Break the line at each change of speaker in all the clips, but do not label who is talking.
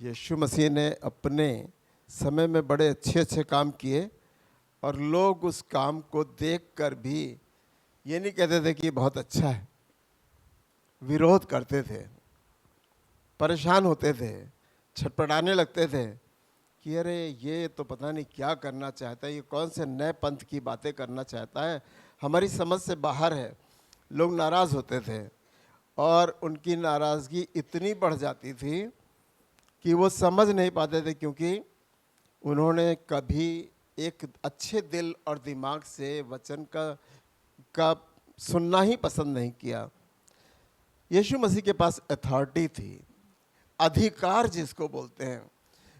यीशु मसीह ने अपने समय में बड़े अच्छे अच्छे काम किए और लोग उस काम को देखकर भी ये नहीं कहते थे कि ये बहुत अच्छा है, विरोध करते थे, परेशान होते थे, छटपटाने लगते थे कि अरे ये तो पता नहीं क्या करना चाहता है, ये कौन से नए पंथ की बातें करना चाहता है, हमारी समझ से बाहर है। लोग नाराज़ होते थे और उनकी नाराज़गी इतनी बढ़ जाती थी कि वो समझ नहीं पाते थे, क्योंकि उन्होंने कभी एक अच्छे दिल और दिमाग से वचन का सुनना ही पसंद नहीं किया। यीशु मसीह के पास अथॉरिटी थी, अधिकार जिसको बोलते हैं,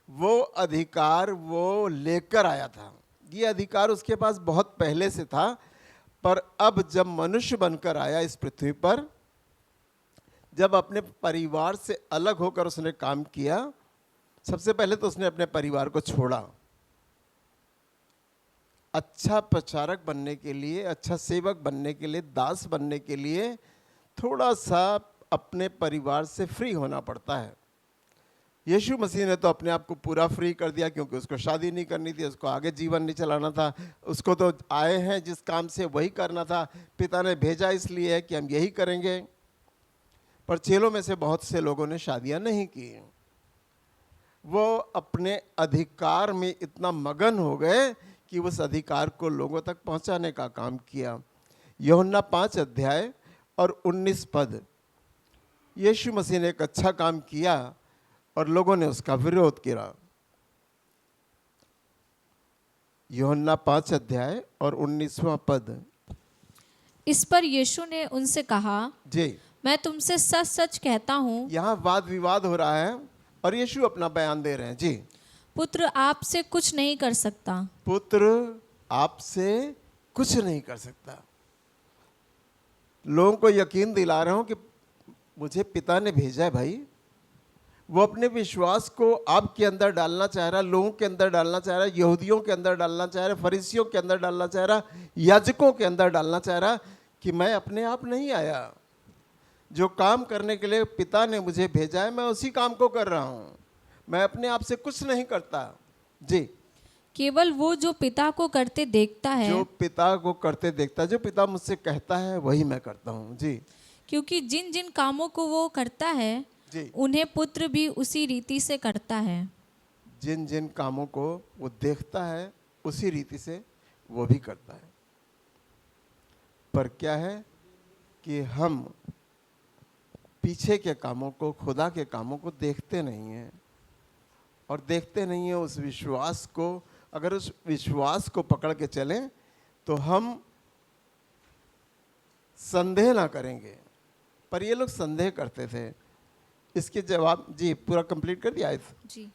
वो अधिकार वो लेकर आया था। ये अधिकार उसके पास बहुत पहले से था, पर अब जब मनुष्य बनकर आया इस पृथ्वी पर, जब अपने परिवार से अलग होकर उसने काम किया, सबसे पहले तो उसने अपने परिवार को छोड़ा। अच्छा प्रचारक बनने के लिए, अच्छा सेवक बनने के लिए, दास बनने के लिए थोड़ा सा अपने परिवार से फ्री होना पड़ता है। यीशु मसीह ने तो अपने आप को पूरा फ्री कर दिया, क्योंकि उसको शादी नहीं करनी थी, उसको आगे जीवन नहीं चलाना था, उसको तो आए हैं जिस काम से वही करना था। पिता ने भेजा इसलिए है कि हम यही करेंगे। पर चेलों में से बहुत से लोगों ने शादियां नहीं की। वो अपने अधिकार में इतना मगन हो गए कि उस अधिकार को लोगों तक पहुंचाने का काम किया। यूहन्ना 5 अध्याय और 19 पद, यीशु मसीह ने एक अच्छा काम किया और लोगों ने उसका विरोध किया। यूहन्ना 5 अध्याय और 19वां पद।
इस पर यीशु ने उनसे कहा,
जी,
मैं तुमसे सच सच कहता हूँ,
यहाँ वाद विवाद हो रहा है और यीशु अपना बयान दे रहे हैं। जी,
पुत्र आपसे कुछ नहीं कर सकता।
पुत्र आपसे कुछ नहीं कर सकता। लोगों को यकीन दिला रहा हूं कि मुझे पिता ने भेजा है भाई। वो अपने विश्वास को आपके अंदर डालना चाह रहा, लोगों के अंदर डालना चाह रहा, यहूदियों के अंदर डालना चाह रहा, फरीसियों के अंदर डालना चाह रहा, याजकों के अंदर डालना चाह रहा कि मैं अपने आप नहीं आया। जो काम करने के लिए पिता ने मुझे भेजा है, मैं उसी काम को कर रहा हूँ। मैं अपने आप से कुछ नहीं करता। जी,
केवल वो जो पिता को करते देखता है,
जो पिता को करते देखता, जो पिता मुझसे कहता है वही मैं करता हूँ। जी,
क्योंकि जिन जिन कामों को वो करता है,
जी,
उन्हें पुत्र भी उसी रीति से करता है।
जिन जिन कामों को वो देखता है उसी रीति से वो भी करता है। पर क्या है कि हम पीछे के कामों को, खुदा के कामों को देखते नहीं हैं, और देखते नहीं हैं उस विश्वास को। अगर उस विश्वास को पकड़ के चलें तो हम संदेह ना करेंगे। पर ये लोग संदेह करते थे। इसके जवाब, जी पूरा कंप्लीट कर दिया।
जी,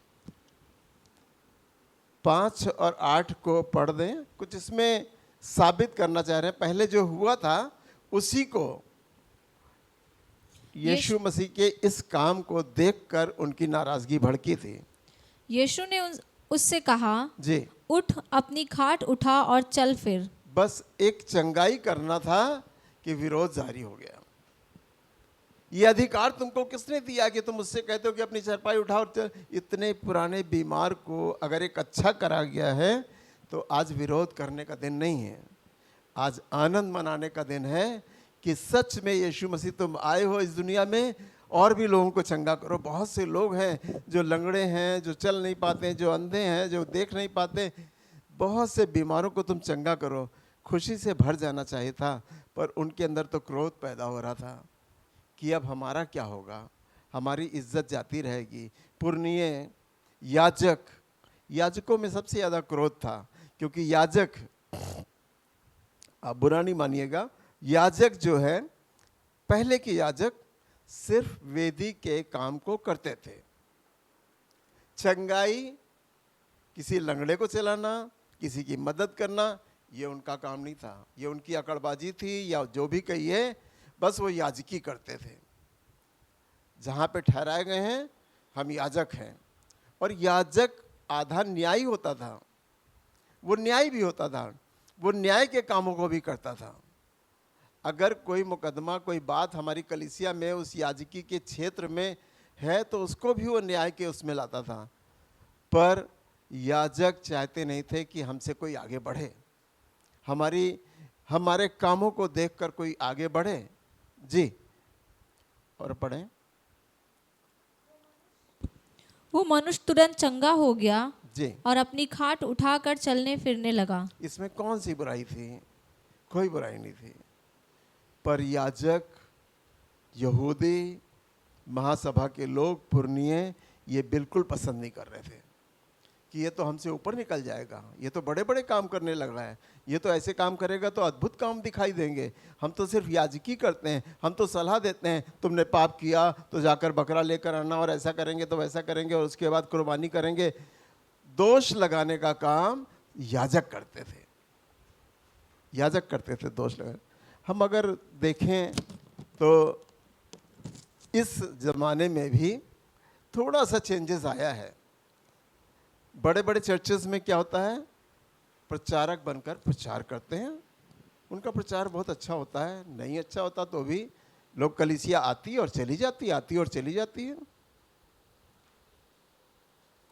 5 और 8 को पढ़ दें। कुछ इसमें साबित करना चाह रहे हैं। पहले जो हुआ था उसी को, यीशु मसीह के इस काम को देखकर उनकी नाराजगी भड़की थी।
यीशु ने उससे कहा,
जी,
उठ, अपनी खाट उठा और चल फिर।
बस एक चंगाई करना था कि विरोध जारी हो गया। ये अधिकार तुमको किसने दिया कि तुम मुझसे कहते हो कि अपनी चारपाई उठाओ और चल? इतने पुराने बीमार को अगर एक अच्छा करा गया है तो आज विरोध करने का दिन नहीं है। आज आनंद मनाने का दिन है कि सच में यीशु मसीह तुम आए हो इस दुनिया में और भी लोगों को चंगा करो। बहुत से लोग हैं जो लंगड़े हैं, जो चल नहीं पाते, जो अंधे हैं, जो देख नहीं पाते, बहुत से बीमारों को तुम चंगा करो। खुशी से भर जाना चाहिए था, पर उनके अंदर तो क्रोध पैदा हो रहा था कि अब हमारा क्या होगा, हमारी इज्जत जाती रहेगी। पुरनीय याजकों में सबसे ज़्यादा क्रोध था, क्योंकि याजक, आप बुरा नहीं मानिएगा, याजक जो है, पहले के याजक सिर्फ वेदी के काम को करते थे। चंगाई, किसी लंगड़े को चलाना, किसी की मदद करना, ये उनका काम नहीं था। ये उनकी अकड़बाजी थी, या जो भी कहिए, बस वो याजकी करते थे। जहाँ पे ठहराए गए हैं हम याजक हैं। और याजक आधा न्यायी होता था, वो न्याय भी होता था, वो न्याय के कामों को भी करता था। अगर कोई मुकदमा, कोई बात हमारी कलीसिया में उस याजकी के क्षेत्र में है तो उसको भी वो न्याय के उसमें लाता था। पर याजक चाहते नहीं थे कि हमसे कोई आगे बढ़े, हमारे कामों को देखकर कोई आगे बढ़े। जी, और पढ़ें।
वो मनुष्य तुरंत चंगा हो गया
जी,
और अपनी खाट उठाकर चलने फिरने लगा।
इसमें कौन सी बुराई थी? कोई बुराई नहीं थी। पर याजक, यहूदी, महासभा के लोग, पुरनिये, ये बिल्कुल पसंद नहीं कर रहे थे कि ये तो हमसे ऊपर निकल जाएगा, ये तो बड़े बड़े काम करने लग रहा है, ये तो ऐसे काम करेगा तो अद्भुत काम दिखाई देंगे। हम तो सिर्फ याजकी करते हैं, हम तो सलाह देते हैं, तुमने पाप किया तो जाकर बकरा लेकर आना, और ऐसा करेंगे तो वैसा करेंगे, और उसके बाद कुर्बानी करेंगे। दोष लगाने का काम याजक करते थे, याजक करते थे दोष लगाने। हम अगर देखें तो इस ज़माने में भी थोड़ा सा चेंजेस आया है। बड़े बड़े चर्चेस में क्या होता है, प्रचारक बनकर प्रचार करते हैं, उनका प्रचार बहुत अच्छा होता है, नहीं अच्छा होता तो भी लोग, कलीसिया आती और चली जाती, आती और चली जाती है।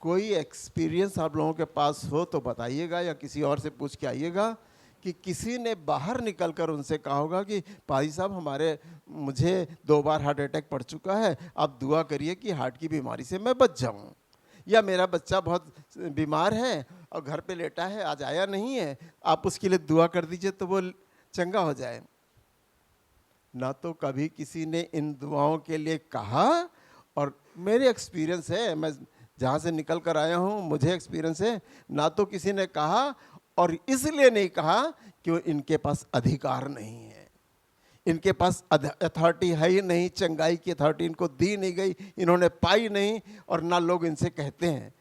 कोई एक्सपीरियंस आप लोगों के पास हो तो बताइएगा, या किसी और से पूछ के आइएगा कि किसी ने बाहर निकलकर उनसे कहा होगा कि भाई साहब मुझे 2 बार हार्ट अटैक पड़ चुका है, आप दुआ करिए कि हार्ट की बीमारी से मैं बच जाऊं, या मेरा बच्चा बहुत बीमार है और घर पे लेटा है, आज आया नहीं है, आप उसके लिए दुआ कर दीजिए तो वो चंगा हो जाए। ना तो कभी किसी ने इन दुआओं के लिए कहा, और मेरे एक्सपीरियंस है, मैं जहाँ से निकल कर आया हूँ, मुझे एक्सपीरियंस है, ना तो किसी ने कहा, और इसलिए नहीं कहा कि इनके पास अधिकार नहीं है, इनके पास अथॉरिटी है ही नहीं, चंगाई की अथॉरिटी इनको दी नहीं गई, इन्होंने पाई नहीं, और ना लोग इनसे कहते हैं।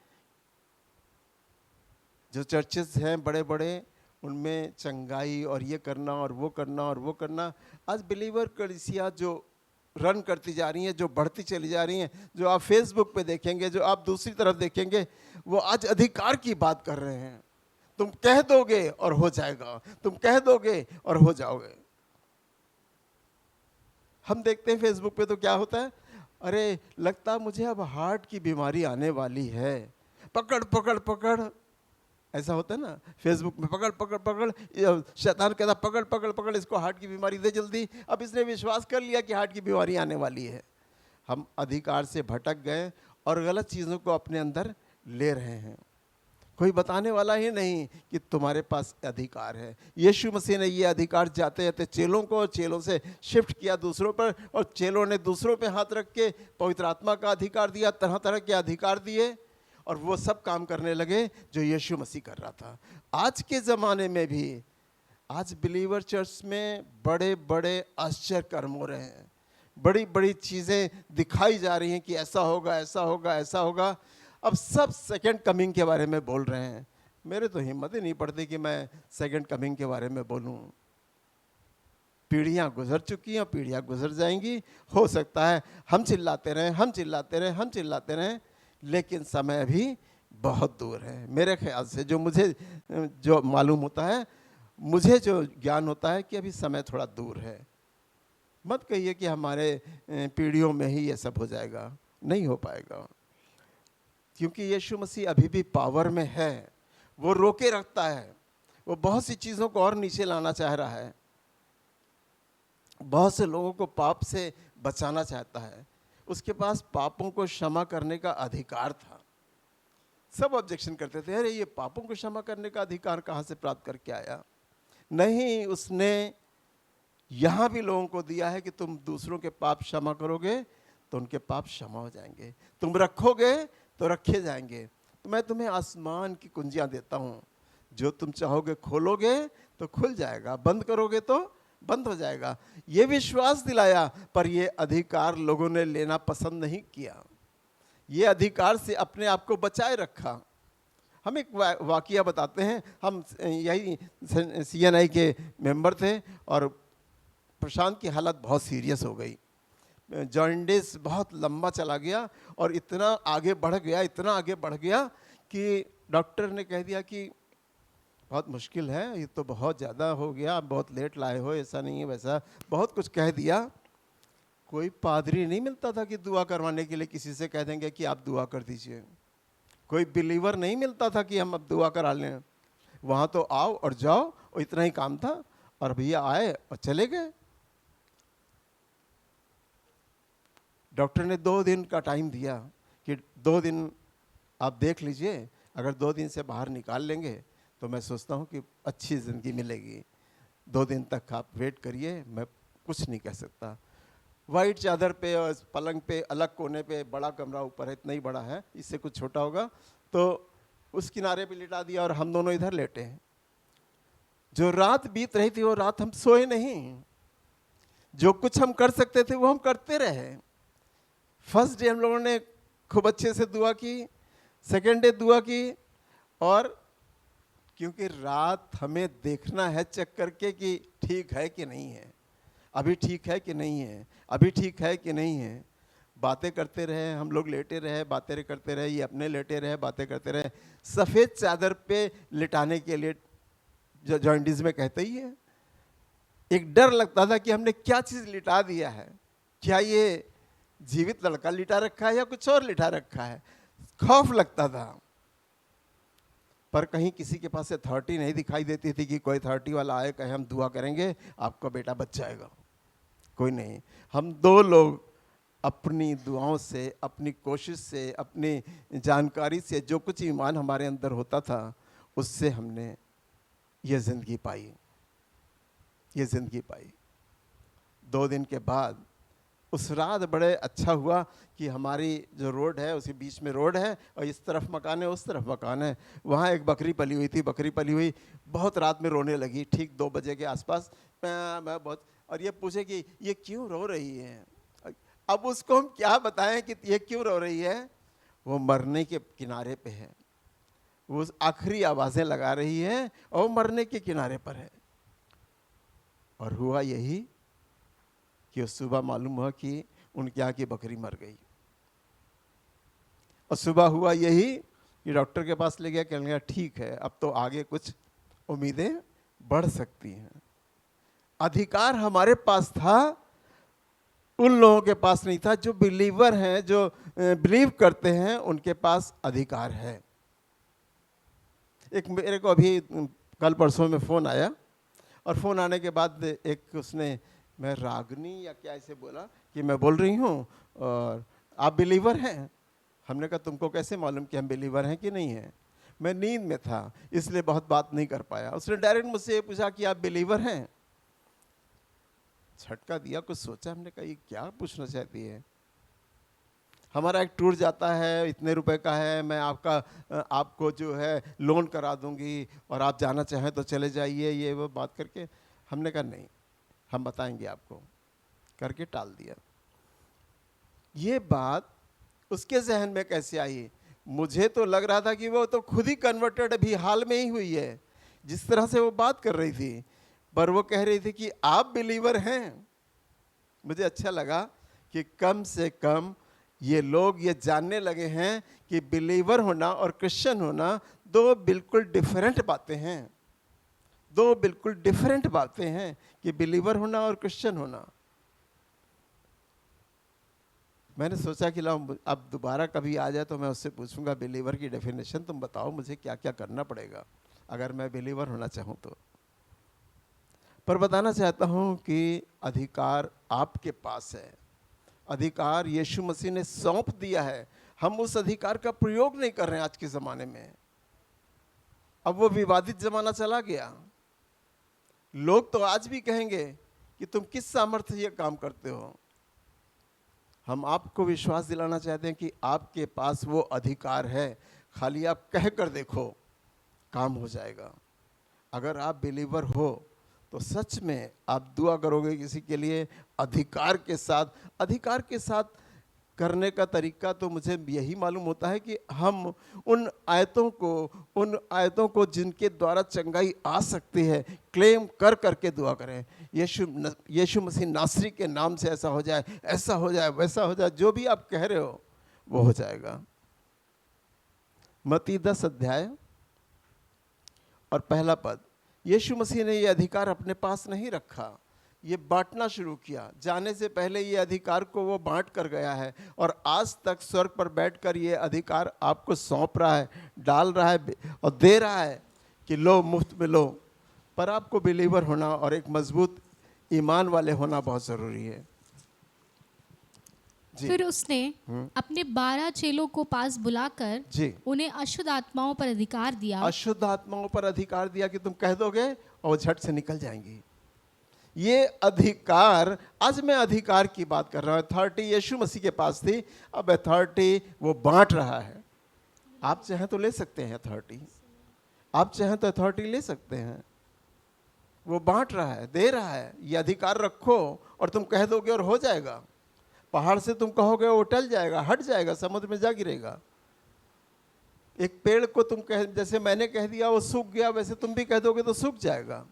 जो चर्चेस हैं बड़े बड़े, उनमें चंगाई और ये करना और वो करना और वो करना, आज बिलीवर कलीसिया जो रन करती जा रही हैं, जो बढ़ती चली जा रही हैं, जो आप फेसबुक पे देखेंगे, जो आप दूसरी तरफ देखेंगे, वो आज अधिकार की बात कर रहे हैं। तुम कह दोगे और हो जाएगा, तुम कह दोगे और हो जाओगे। हम देखते हैं फेसबुक पे तो क्या होता है, अरे लगता मुझे अब हार्ट की बीमारी आने वाली है, पकड़ पकड़ पकड़, ऐसा होता है ना फेसबुक में, पकड़ पकड़ पकड़, शैतान कहता पकड़ पकड़ पकड़, इसको हार्ट की बीमारी दे जल्दी। अब इसने विश्वास कर लिया कि हार्ट की बीमारी आने वाली है। हम अधिकार से भटक गए और गलत चीज़ों को अपने अंदर ले रहे हैं। कोई बताने वाला ही नहीं कि तुम्हारे पास अधिकार है। यीशु मसीह ने ये अधिकार जाते जाते चेलों को, चेलों से शिफ्ट किया दूसरों पर, और चेलों ने दूसरों पे हाथ रख के पवित्र आत्मा का अधिकार दिया, तरह तरह के अधिकार दिए, और वो सब काम करने लगे जो यीशु मसीह कर रहा था। आज के ज़माने में भी, आज बिलीवर चर्च में बड़े बड़े आश्चर्य कर्म हो रहे हैं, बड़ी बड़ी चीज़ें दिखाई जा रही हैं कि ऐसा होगा, ऐसा होगा, ऐसा होगा। अब सब सेकंड कमिंग के बारे में बोल रहे हैं। मेरे तो हिम्मत ही नहीं पड़ती कि मैं सेकंड कमिंग के बारे में बोलूं। पीढ़ियां गुजर चुकी हैं, पीढ़ियां गुजर जाएंगी। हो सकता है हम चिल्लाते रहें, हम चिल्लाते रहें, हम चिल्लाते रहें, लेकिन समय अभी बहुत दूर है। मेरे ख्याल से जो मालूम होता है, मुझे जो ज्ञान होता है कि अभी समय थोड़ा दूर है। मत कहिए कि हमारे पीढ़ियों में ही ये सब हो जाएगा, नहीं हो पाएगा, क्योंकि यीशु मसीह अभी भी पावर में है। वो रोके रखता है, वो बहुत सी चीज़ों को और नीचे लाना चाह रहा है, बहुत से लोगों को पाप से बचाना चाहता है। उसके पास पापों को क्षमा करने का अधिकार था। सब ऑब्जेक्शन करते थे, अरे ये पापों को क्षमा करने का अधिकार कहाँ से प्राप्त करके आया? नहीं, उसने यहाँ भी लोगों को दिया है कि तुम दूसरों के पाप क्षमा करोगे तो उनके पाप क्षमा हो जाएंगे, तुम रखोगे तो रखे जाएंगे। तो मैं तुम्हें आसमान की कुंजियाँ देता हूँ, जो तुम चाहोगे खोलोगे तो खुल जाएगा, बंद करोगे तो बंद हो जाएगा। ये विश्वास दिलाया, पर ये अधिकार लोगों ने लेना पसंद नहीं किया। ये अधिकार से अपने आप को बचाए रखा। हम एक वाकया बताते हैं। हम यही CNI के मेंबर थे और प्रशांत की हालत बहुत सीरियस हो गई। जॉन्डिस बहुत लंबा चला गया और इतना आगे बढ़ गया कि डॉक्टर ने कह दिया कि बहुत मुश्किल है, ये तो बहुत ज़्यादा हो गया, आप बहुत लेट लाए हो, ऐसा नहीं है वैसा, बहुत कुछ कह दिया। कोई पादरी नहीं मिलता था कि दुआ करवाने के लिए किसी से कह देंगे कि आप दुआ कर दीजिए। कोई बिलीवर नहीं मिलता था कि हम अब दुआ करा लें। वहाँ तो आओ और जाओ, और इतना ही काम था। और भैया आए और चले गए। डॉक्टर ने 2 दिन का टाइम दिया कि 2 दिन आप देख लीजिए, अगर 2 दिन से बाहर निकाल लेंगे तो मैं सोचता हूँ कि अच्छी ज़िंदगी मिलेगी। 2 दिन तक आप वेट करिए, मैं कुछ नहीं कह सकता। वाइट चादर पे और पलंग पे अलग कोने पे, बड़ा कमरा ऊपर है, इतना ही बड़ा है, इससे कुछ छोटा होगा, तो उस किनारे पे लिटा दिया और हम दोनों इधर लेटे हैं। जो रात बीत रही थी वो रात हम सोए नहीं। जो कुछ हम कर सकते थे वो हम करते रहे। फर्स्ट डे हम लोगों ने खूब अच्छे से दुआ की, सेकेंड डे दुआ की, और क्योंकि रात हमें देखना है चेक करके कि ठीक है कि नहीं है, अभी ठीक है कि नहीं है, अभी ठीक है कि नहीं है। बातें करते रहे, हम लोग लेटे रहे, बातें करते रहे, ये अपने लेटे रहे, बातें करते रहे। सफ़ेद चादर पे लिटाने के लिए जो जॉइंटीज में कहते ही है, एक डर लगता था कि हमने क्या चीज़ लिटा दिया है, क्या ये जीवित लड़का लिटा रखा है या कुछ और लिटा रखा है। खौफ लगता था। पर कहीं किसी के पास अथॉरिटी नहीं दिखाई देती थी कि कोई अथॉरिटी वाला आए कहे हम दुआ करेंगे आपका बेटा बच जाएगा। कोई नहीं। हम 2 लोग अपनी दुआओं से, अपनी कोशिश से, अपनी जानकारी से, जो कुछ ईमान हमारे अंदर होता था उससे हमने ये ज़िंदगी पाई, ये ज़िंदगी पाई। 2 दिन के बाद उस रात बड़े अच्छा हुआ कि हमारी जो रोड है उसके बीच में रोड है और इस तरफ मकान है, उस तरफ मकान है। वहाँ एक बकरी पली हुई थी। बकरी पली हुई बहुत रात में रोने लगी, ठीक 2 बजे के आसपास। मैं बहुत, और ये पूछे कि ये क्यों रो रही है। अब उसको हम क्या बताएं कि ये क्यों रो रही है। वो मरने के किनारे पे है, वो आखिरी आवाज़ें लगा रही है और वो मरने के किनारे पर है। और हुआ यही कि सुबह मालूम हुआ कि उनके यहाँ की बकरी मर गई। और सुबह हुआ यही कि डॉक्टर के पास ले गया, कहने लगा ठीक है अब तो आगे कुछ उम्मीदें बढ़ सकती हैं। अधिकार हमारे पास था, उन लोगों के पास नहीं था। जो बिलीवर हैं, जो बिलीव करते हैं, उनके पास अधिकार है। एक मेरे को अभी कल परसों में फ़ोन आया, और फ़ोन आने के बाद एक उसने, मैं रागनी या क्या ऐसे बोला कि मैं बोल रही हूँ और आप बिलीवर हैं। हमने कहा तुमको कैसे मालूम कि हम बिलीवर हैं कि नहीं हैं। मैं नींद में था इसलिए बहुत बात नहीं कर पाया। उसने डायरेक्ट मुझसे ये पूछा कि आप बिलीवर हैं। झटका दिया, कुछ सोचा, हमने कहा ये क्या पूछना चाहती है। हमारा एक टूर जाता है, इतने रुपए का है, मैं आपको जो है लोन करा दूंगी और आप जाना चाहें तो चले जाइए, ये वो बात करके। हमने कहा नहीं, हम बताएंगे आपको, करके टाल दिया। ये बात उसके जहन में कैसे आई। मुझे तो लग रहा था कि वो तो खुद ही कन्वर्टेड अभी हाल में ही हुई है, जिस तरह से वो बात कर रही थी। पर वो कह रही थी कि आप बिलीवर हैं। मुझे अच्छा लगा कि कम से कम ये लोग ये जानने लगे हैं कि बिलीवर होना और क्रिश्चियन होना 2 बिल्कुल डिफरेंट बातें हैं। 2 बिल्कुल डिफरेंट बातें हैं कि बिलीवर होना और क्रिश्चियन होना। मैंने सोचा कि लाओ अब दोबारा कभी आ जाए तो मैं उससे पूछूंगा बिलीवर की डेफिनेशन तुम बताओ मुझे क्या क्या करना पड़ेगा अगर मैं बिलीवर होना चाहूँ तो। पर बताना चाहता हूँ कि अधिकार आपके पास है। अधिकार यीशु मसीह ने सौंप दिया है। हम उस अधिकार का प्रयोग नहीं कर रहे हैं आज के ज़माने में। अब वो विवादित ज़माना चला गया। लोग तो आज भी कहेंगे कि तुम किस सामर्थ्य से ये काम करते हो। हम आपको विश्वास दिलाना चाहते हैं कि आपके पास वो अधिकार है, खाली आप कह कर देखो, काम हो जाएगा। अगर आप बिलीवर हो तो सच में आप दुआ करोगे किसी के लिए अधिकार के साथ करने का तरीका तो मुझे यही मालूम होता है कि हम उन आयतों को जिनके द्वारा चंगाई आ सकती है क्लेम कर करके दुआ करें। यीशु मसीह नासरी के नाम से ऐसा हो जाए, ऐसा हो जाए, वैसा हो जाए, जो भी आप कह रहे हो वो हो जाएगा। मत्ती 10 अध्याय और 1 पद। यीशु मसीह ने ये अधिकार अपने पास नहीं रखा, ये बांटना शुरू किया। जाने से पहले ये अधिकार को वो बांट कर गया है और आज तक स्वर्ग पर बैठकर ये अधिकार आपको सौंप रहा है, डाल रहा है और दे रहा है कि लो, मुफ्त में लो। पर आपको बिलीवर होना और एक मजबूत ईमान वाले होना बहुत ज़रूरी है। जी।
फिर उसने अपने 12 चेलों को पास बुलाकर
जी।
उन्हें अशुद्ध आत्माओं पर अधिकार दिया।
अशुद्ध आत्माओं पर अधिकार दिया कि तुम कह दोगे और वो झट से निकल जाएंगी। ये अधिकार, आज मैं अधिकार की बात कर रहा हूँ। अथॉरिटी यीशु मसीह के पास थी, अब अथॉरिटी वो बांट रहा है। आप चाहें तो ले सकते हैं अथॉरिटी, आप चाहें तो अथॉरिटी ले सकते हैं। वो बांट रहा है, दे रहा है। ये अधिकार रखो और तुम कह दोगे और हो जाएगा। पहाड़ से तुम कहोगे वो टल जाएगा, हट जाएगा, समुद्र में जा गिरेगा। एक पेड़ को तुम कह, जैसे मैंने कह दिया वो सूख गया, वैसे तुम भी कह दोगे तो सूख जाएगा।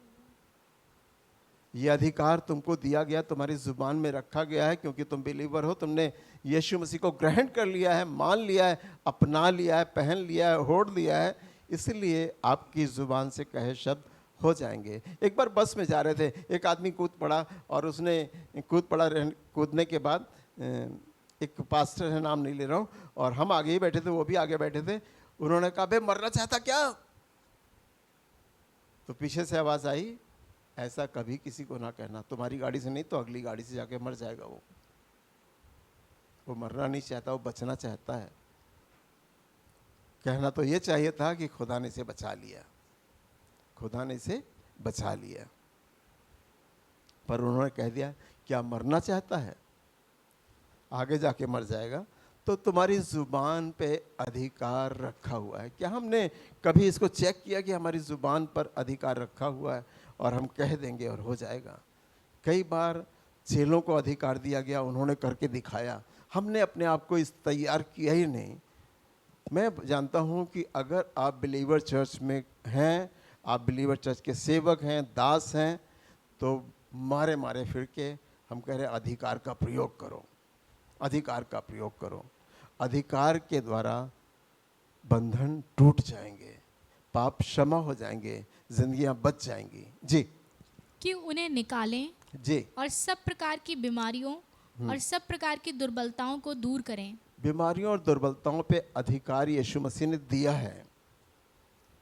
ये अधिकार तुमको दिया गया, तुम्हारी जुबान में रखा गया है, क्योंकि तुम बिलीवर हो। तुमने यीशु मसीह को ग्रहण कर लिया है, मान लिया है, अपना लिया है, पहन लिया है, ओढ़ लिया है। इसलिए आपकी जुबान से कहे शब्द हो जाएंगे। एक बार बस में जा रहे थे, एक आदमी कूद पड़ा और उसने कूदने के बाद एक पास्टर है, नाम नहीं ले रहा हूँ, और हम आगे ही बैठे थे, वो भी आगे बैठे थे। उन्होंने कहा, बे मरना चाहता क्या? तो पीछे से आवाज़ आई, ऐसा कभी किसी को ना कहना, तुम्हारी गाड़ी से नहीं तो अगली गाड़ी से जाके मर जाएगा। वो मरना नहीं चाहता, वो बचना चाहता है। कहना तो ये चाहिए था कि खुदा ने इसे बचा लिया, खुदा ने इसे बचा लिया। पर उन्होंने कह दिया, क्या मरना चाहता है? आगे जाके मर जाएगा। तो तुम्हारी जुबान पे अधिकार रखा हुआ है। क्या हमने कभी इसको चेक किया कि हमारी जुबान पर अधिकार रखा हुआ है और हम कह देंगे और हो जाएगा? कई बार चेलों को अधिकार दिया गया, उन्होंने करके दिखाया, हमने अपने आप को इस तैयार किया ही नहीं। मैं जानता हूँ कि अगर आप बिलीवर चर्च में हैं, आप बिलीवर चर्च के सेवक हैं, दास हैं, तो मारे मारे फिर के हम कह रहे हैं अधिकार का प्रयोग करो, अधिकार का प्रयोग करो। अधिकार के द्वारा बंधन टूट जाएंगे, पाप क्षमा हो जाएंगे, जिंदगियां बच जाएंगी। जी।
कि उन्हें निकालें
जी।
और सब प्रकार की बीमारियों और सब प्रकार की दुर्बलताओं को दूर करें।
बीमारियों और दुर्बलताओं पे अधिकार यीशु मसीह ने दिया है।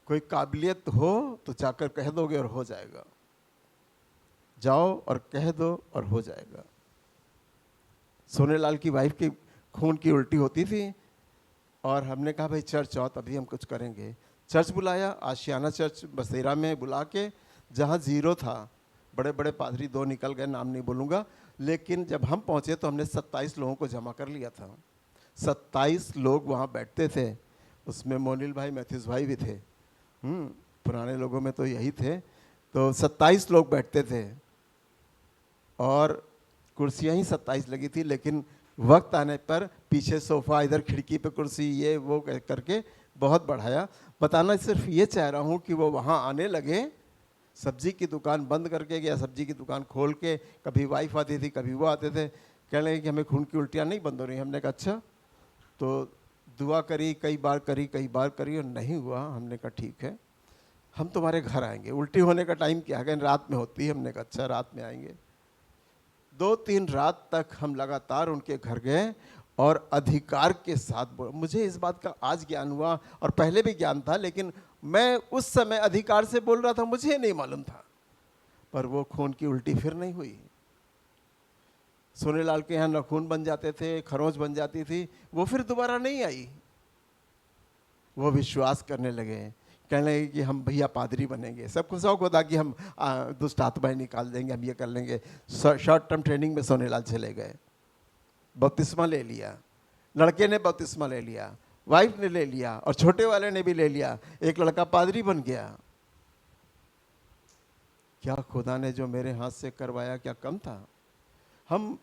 कोई काबिलियत हो तो जाकर कह दोगे और हो जाएगा। जाओ और कह दो और हो जाएगा। सोनेलाल की वाइफ की खून की उल्टी होती थी और हमने कहा, भाई चर्च आओ, तभी हम कुछ करेंगे। चर्च बुलाया, आशियाना चर्च बसेरा में बुला के, जहाँ जीरो था। बड़े बड़े पादरी दो निकल गए, नाम नहीं बोलूँगा, लेकिन जब हम पहुँचे तो हमने 27 लोगों को जमा कर लिया था। 27 लोग वहाँ बैठते थे। उसमें मोनिल भाई, मैथ्यूस भाई भी थे। पुराने लोगों में तो यही थे। तो 27 लोग बैठते थे और कुर्सियाँ ही 27 लगी थी, लेकिन वक्त आने पर पीछे सोफ़ा, इधर खिड़की पे कुर्सी, ये वो करके बहुत बढ़ाया। बताना सिर्फ ये चाह रहा हूँ कि वो वहाँ आने लगे, सब्जी की दुकान बंद करके गया, सब्जी की दुकान खोल के, कभी वाइफ आती थी, कभी वो आते थे, कहने लगे कि हमें खून की उल्टियाँ नहीं बंद हो रही। हमने कहा अच्छा। तो दुआ करी, कई बार करी और नहीं हुआ। हमने कहा ठीक है, हम तुम्हारे घर आएंगे। उल्टी होने का टाइम क्या है? रात में होती है। हमने कहा अच्छा, रात में आएंगे। 2-3 रात तक हम लगातार उनके घर गए और अधिकार के साथ बोला। मुझे इस बात का आज ज्ञान हुआ, और पहले भी ज्ञान था, लेकिन मैं उस समय अधिकार से बोल रहा था, मुझे नहीं मालूम था। पर वो खून की उल्टी फिर नहीं हुई। सोनेलाल के यहाँ नाखून बन जाते थे, खरोंच बन जाती थी, वो फिर दोबारा नहीं आई। वो विश्वास करने लगे, कहने लगे कि हम भैया पादरी बनेंगे। सबको शौक होता कि हम दुष्ट आत्माएं निकाल देंगे, हम ये कर लेंगे। शॉर्ट टर्म ट्रेनिंग में सोनेलाल चले गए, बपतिस्मा ले लिया। लड़के ने बपतिस्मा ले लिया, वाइफ ने ले लिया, और छोटे वाले ने भी ले लिया। एक लड़का पादरी बन गया। क्या खुदा ने जो मेरे हाथ से करवाया क्या कम था? हम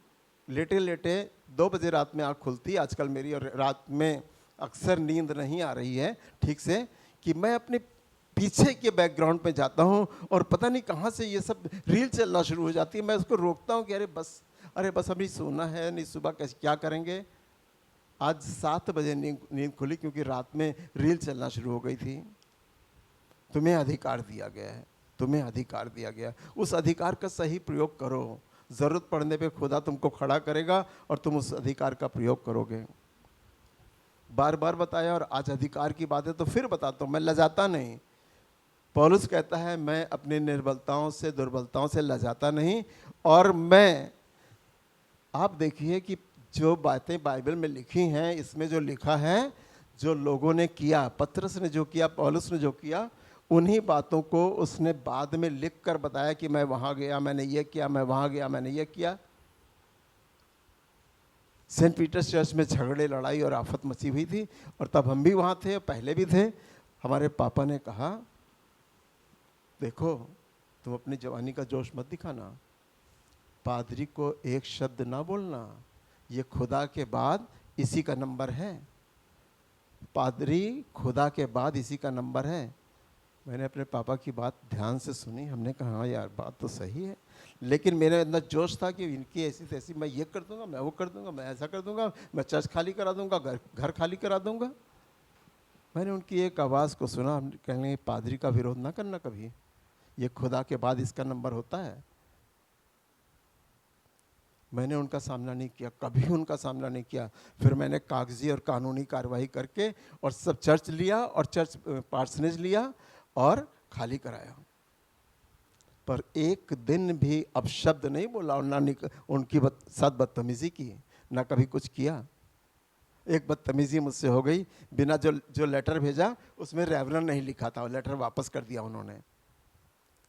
लेटे लेटे 2 बजे रात में आँख खुलती आजकल मेरी, और रात में अक्सर नींद नहीं आ रही है ठीक से, कि मैं अपने पीछे के बैकग्राउंड में जाता हूँ और पता नहीं कहाँ से ये सब रील चलना शुरू हो जाती है। मैं उसको रोकता हूँ कि अरे बस अभी सोना है, नहीं सुबह कैसे क्या करेंगे। आज 7 बजे नींद खुली, क्योंकि रात में रील चलना शुरू हो गई थी। तुम्हें अधिकार दिया गया है। तुम्हें अधिकार दिया गया, उस अधिकार का सही प्रयोग करो। ज़रूरत पड़ने पे खुदा तुमको खड़ा करेगा और तुम उस अधिकार का प्रयोग करोगे। बार बार बताया और आज अधिकार की बात है तो फिर बताता हूँ, मैं लजाता नहीं। पौलुस कहता है मैं अपनी निर्बलताओं से, दुर्बलताओं से लजाता नहीं। और मैं, आप देखिए कि जो बातें बाइबल में लिखी हैं, इसमें जो लिखा है, जो लोगों ने किया, पतरस ने जो किया, पौलुस ने जो किया, उन्हीं बातों को उसने बाद में लिख कर बताया कि मैं वहाँ गया, मैंने ये किया, मैं वहाँ गया, मैंने ये किया। सेंट पीटर्स चर्च में झगड़े, लड़ाई और आफत मची हुई थी और तब हम भी वहाँ थे, पहले भी थे। हमारे पापा ने कहा देखो तुम अपनी जवानी का जोश मत दिखाना, पादरी को एक शब्द ना बोलना, ये खुदा के बाद इसी का नंबर है, पादरी खुदा के बाद इसी का नंबर है। मैंने अपने पापा की बात ध्यान से सुनी, हमने कहा हाँ यार बात तो सही है, लेकिन मेरे अंदर जोश था कि इनकी ऐसी तैसी, मैं ये कर दूंगा, मैं वो कर दूंगा, मैं ऐसा कर दूंगा, मैं चर्च खाली करा दूंगा, घर खाली करा दूंगा। मैंने उनकी एक आवाज़ को सुना, हम कहने पादरी का विरोध ना करना कभी, ये खुदा के बाद इसका नंबर होता है। मैंने उनका सामना नहीं किया, कभी उनका सामना नहीं किया। फिर मैंने कागजी और कानूनी कार्रवाई करके और सब चर्च लिया और चर्च पार्सनेज लिया और खाली कराया। पर एक दिन भी अपशब्द नहीं बोला और ना उनकी साथ बदतमीजी की, ना कभी कुछ किया। एक बदतमीजी मुझसे हो गई, बिना जो लेटर भेजा उसमें रेवरन नहीं लिखा था, लेटर वापस कर दिया उन्होंने।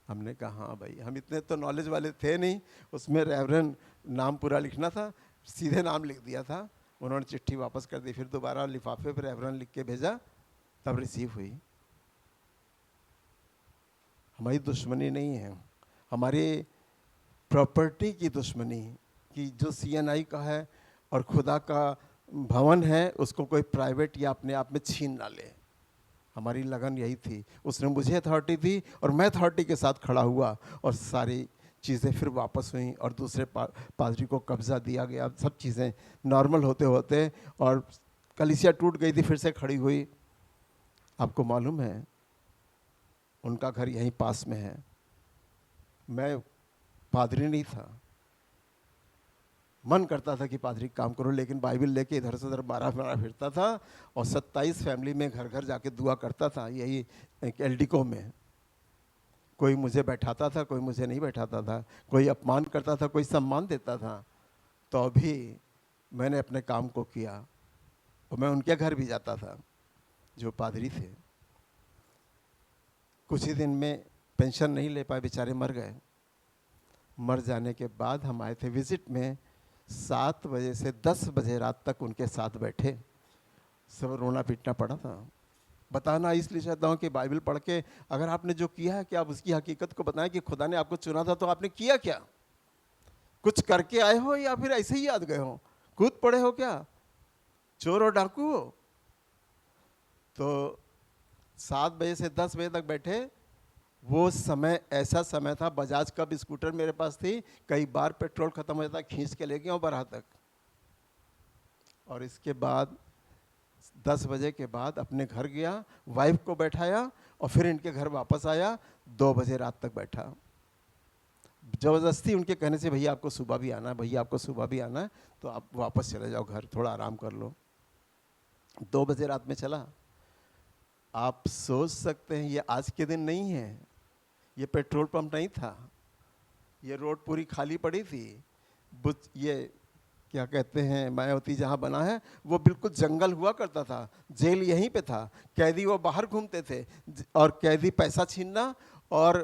हमने कहा हाँ भाई, हम इतने तो नॉलेज वाले थे नहीं, उसमें रेवरन नाम पूरा लिखना था, सीधे नाम लिख दिया था। उन्होंने चिट्ठी वापस कर दी, फिर दोबारा लिफाफे पर रेवरन लिख के भेजा, तब रिसीव हुई। हमारी दुश्मनी नहीं है, हमारी प्रॉपर्टी की दुश्मनी, कि जो CNI का है और खुदा का भवन है उसको कोई प्राइवेट या अपने आप में छीन ना ले। हमारी लगन यही थी। उसने मुझे अथॉरिटी दी और मैं अथॉरिटी के साथ खड़ा हुआ और सारी चीज़ें फिर वापस हुई और दूसरे पादरी को कब्ज़ा दिया गया। सब चीज़ें नॉर्मल होते होते और कलीसिया टूट गई थी, फिर से खड़ी हुई। आपको मालूम है उनका घर यहीं पास में है। मैं पादरी नहीं था, मन करता था कि पादरी काम करो, लेकिन बाइबल लेके इधर से उधर बारह फिरता था और 27 फैमिली में घर घर जाके दुआ करता था। यही एक एल्डिको में कोई मुझे बैठाता था, कोई मुझे नहीं बैठाता था, कोई अपमान करता था, कोई सम्मान देता था, तो अभी मैंने अपने काम को किया और मैं उनके घर भी जाता था जो पादरी थे। कुछ ही दिन में पेंशन नहीं ले पाए, बेचारे मर गए। मर जाने के बाद हम आए थे विजिट में, 7 बजे से 10 बजे रात तक उनके साथ बैठे, सब रोना पीटना पड़ा था। बताना इसलिए चाहता हूँ कि बाइबल पढ़ के अगर आपने जो किया है कि आप उसकी हकीकत को बताएं कि खुदा ने आपको चुना था तो आपने किया क्या, कुछ करके आए हो या फिर ऐसे ही याद गए हो, कूद पड़े हो क्या, चोर और डाकू हो। तो 7 बजे से 10 बजे तक बैठे। वो समय ऐसा समय था, बजाज का स्कूटर मेरे पास थी, कई बार पेट्रोल खत्म हो जाता, खींच के ले गया हूँ बरहा तक। और इसके बाद 10 बजे के बाद अपने घर गया, वाइफ को बैठाया और फिर इनके घर वापस आया, 2 बजे रात तक बैठा। ज़बरदस्ती उनके कहने से भैया आपको सुबह भी आना है, भैया आपको सुबह भी आना है, तो आप वापस चले जाओ घर, थोड़ा आराम कर लो। 2 बजे रात में चला। आप सोच सकते हैं ये आज के दिन नहीं है, ये पेट्रोल पंप नहीं था, ये रोड पूरी खाली पड़ी थी। ये क्या कहते हैं, मायावती जहाँ बना है वो बिल्कुल जंगल हुआ करता था, जेल यहीं पे था, कैदी वो बाहर घूमते थे और कैदी पैसा छीनना और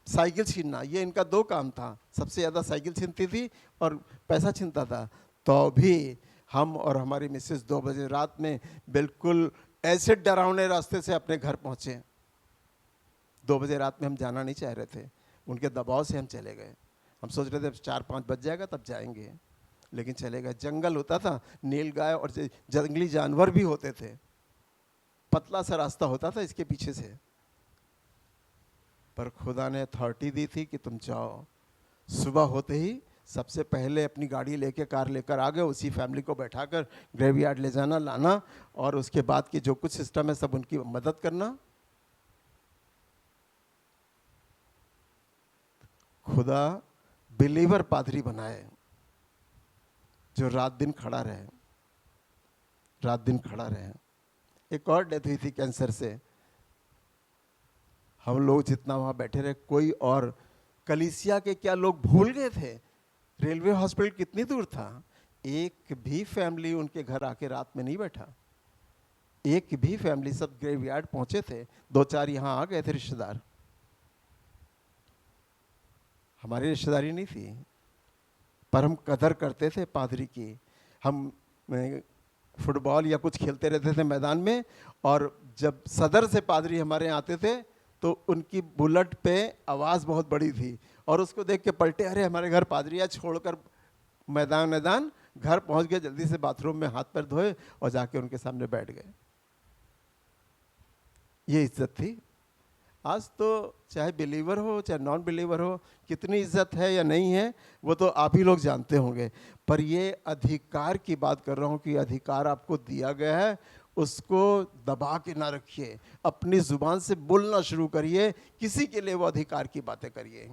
साइकिल छीनना, ये इनका 2 काम था। सबसे ज़्यादा साइकिल छीनती थी और पैसा छीनता था। तो भी हम और हमारी मिसेस 2 बजे रात में बिल्कुल ऐसे डरावने रास्ते से अपने घर पहुँचे। 2 बजे रात में हम जाना नहीं चाह रहे थे, उनके दबाव से हम चले गए। हम सोच रहे थे 4-5 बज जाएगा तब जाएंगे, लेकिन चले गए। जंगल होता था, नीलगाय और जंगली जानवर भी होते थे, पतला सा रास्ता होता था इसके पीछे से, पर खुदा ने अथॉरिटी दी थी कि तुम जाओ। सुबह होते ही सबसे पहले अपनी गाड़ी लेके, कार लेकर आ गए, उसी फैमिली को बैठाकर ग्रेवयार्ड ले जाना लाना और उसके बाद की जो कुछ सिस्टम है सब उनकी मदद करना। खुदा बिलीवर पादरी बनाए जो रात दिन खड़ा रहे, रात दिन खड़ा रहे। एक और डेथ हुई थी कैंसर से। हम लोग जितना वहां बैठे रहे, कोई और कलीसिया के क्या लोग भूल गए थे रेलवे हॉस्पिटल कितनी दूर था। एक भी फैमिली उनके घर आके रात में नहीं बैठा, एक भी फैमिली। सब ग्रेवयार्ड पहुंचे थे, 2-4 यहाँ आ गए थे रिश्तेदार। हमारी रिश्तेदारी नहीं थी, पर हम कदर करते थे पादरी की। हम फुटबॉल या कुछ खेलते रहते थे मैदान में, और जब सदर से पादरी हमारे यहाँ आते थे तो उनकी बुलेट पे आवाज़ बहुत बड़ी थी, और उसको देख के पलटे, अरे हमारे घर पादरी है, छोड़कर मैदान घर पहुंच गए, जल्दी से बाथरूम में हाथ पैर धोए और जाके उनके सामने बैठ गए। ये इज्जत थी। आज तो चाहे बिलीवर हो चाहे नॉन बिलीवर हो, कितनी इज्जत है या नहीं है वो तो आप ही लोग जानते होंगे। पर ये अधिकार की बात कर रहा हूँ कि अधिकार आपको दिया गया है, उसको दबा के ना रखिए, अपनी जुबान से बोलना शुरू करिए, किसी के लिए वो अधिकार की बातें करिए।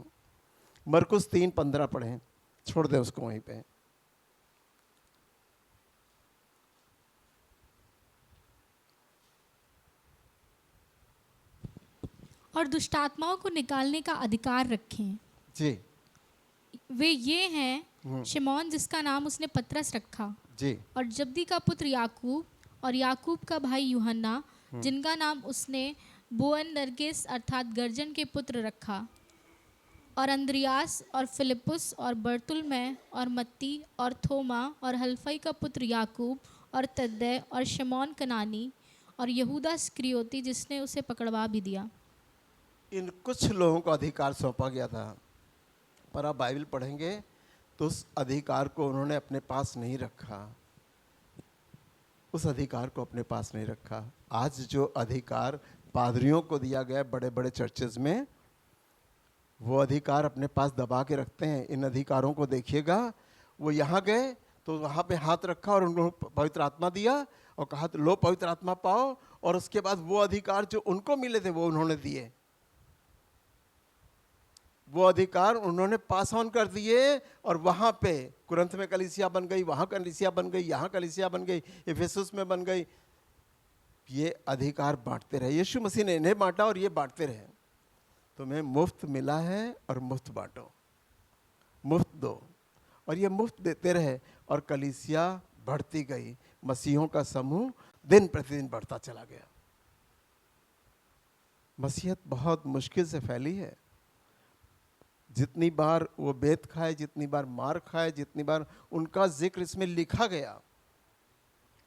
मरकुस 3:15 पढ़ें, छोड़ दें उसको वहीं पे।
और दुष्टात्माओं को निकालने का अधिकार रखें।
जी
वे ये हैं, शिमोन जिसका नाम उसने पतरस रखा,
जी
और जब्दी का पुत्र याकूब, और याकूब का भाई यूहन्ना जिनका नाम उसने बोअनर्गेस अर्थात गर्जन के पुत्र रखा, और अंद्रियास और फिलिपुस और बर्तुलमै और मत्ती और थोमा और हल्फई का पुत्र याकूब और तद्दै और शिमोन कनानी और यहूदा स्क्रियोती जिसने उसे पकड़वा भी दिया।
इन कुछ लोगों को अधिकार सौंपा गया था, पर आप बाइबल पढ़ेंगे तो उस अधिकार को उन्होंने अपने पास नहीं रखा, उस अधिकार को अपने पास नहीं रखा। आज जो अधिकार पादरियों को दिया गया बड़े बड़े चर्चेज में, वो अधिकार अपने पास दबा के रखते हैं। इन अधिकारों को देखिएगा, वो यहाँ गए तो वहाँ पे हाथ रखा और उनको पवित्र आत्मा दिया और कहा लो पवित्र आत्मा पाओ, और उसके बाद वो अधिकार जो उनको मिले थे वो उन्होंने दिए, वो अधिकार उन्होंने पास ऑन कर दिए। और वहाँ पे कुरंथ में कलीसिया बन गई, वहाँ कलीसिया बन गई, यहाँ कलीसिया बन गई, इफिसुस में बन गई। ये अधिकार बांटते रहे, यीशु मसीह ने इन्हें बांटा और ये बांटते रहे। तुम्हें मुफ्त मिला है और मुफ्त बांटो, मुफ्त दो, और ये मुफ्त देते रहे। और कलीसिया बढ़ती गई, मसीहों का समूह दिन प्रतिदिन बढ़ता चला गया। मसीहत बहुत मुश्किल से फैली है। जितनी बार वो बेत खाए, जितनी बार मार खाए, जितनी बार उनका जिक्र इसमें लिखा गया,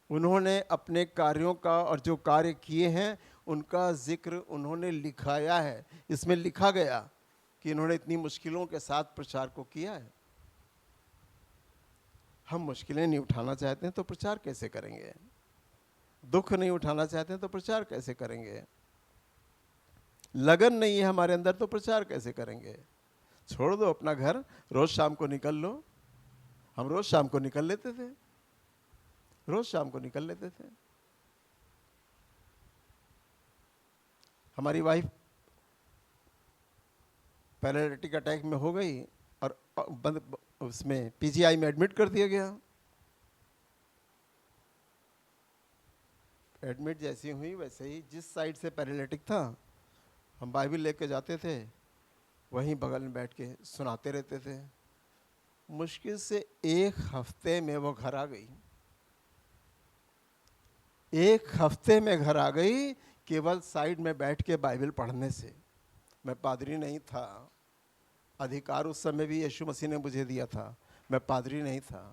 उन्होंने अपने कार्यों का और जो कार्य किए हैं उनका जिक्र उन्होंने लिखाया है। इसमें लिखा गया कि इन्होंने इतनी मुश्किलों के साथ प्रचार को किया है। हम मुश्किलें नहीं उठाना चाहते हैं तो प्रचार कैसे करेंगे? दुख नहीं उठाना चाहते हैं तो प्रचार कैसे करेंगे? लगन नहीं है हमारे अंदर तो प्रचार कैसे करेंगे? छोड़ दो अपना घर, रोज शाम को निकल लो। हम रोज शाम को निकल लेते थे, रोज शाम को निकल लेते थे। हमारी वाइफ पैरालिटिक अटैक में हो गई और बंद उसमें पीजीआई में एडमिट कर दिया गया। एडमिट जैसी हुई वैसे ही जिस साइड से पैरालिटिक था, हम बाइबल लेके जाते थे, वहीं बगल में बैठ के सुनाते रहते थे। मुश्किल से 1 हफ्ते में वो घर आ गई, 1 हफ्ते में घर आ गई, केवल साइड में बैठ के बाइबल पढ़ने से। मैं पादरी नहीं था, अधिकार उस समय भी यीशु मसीह ने मुझे दिया था, मैं पादरी नहीं था,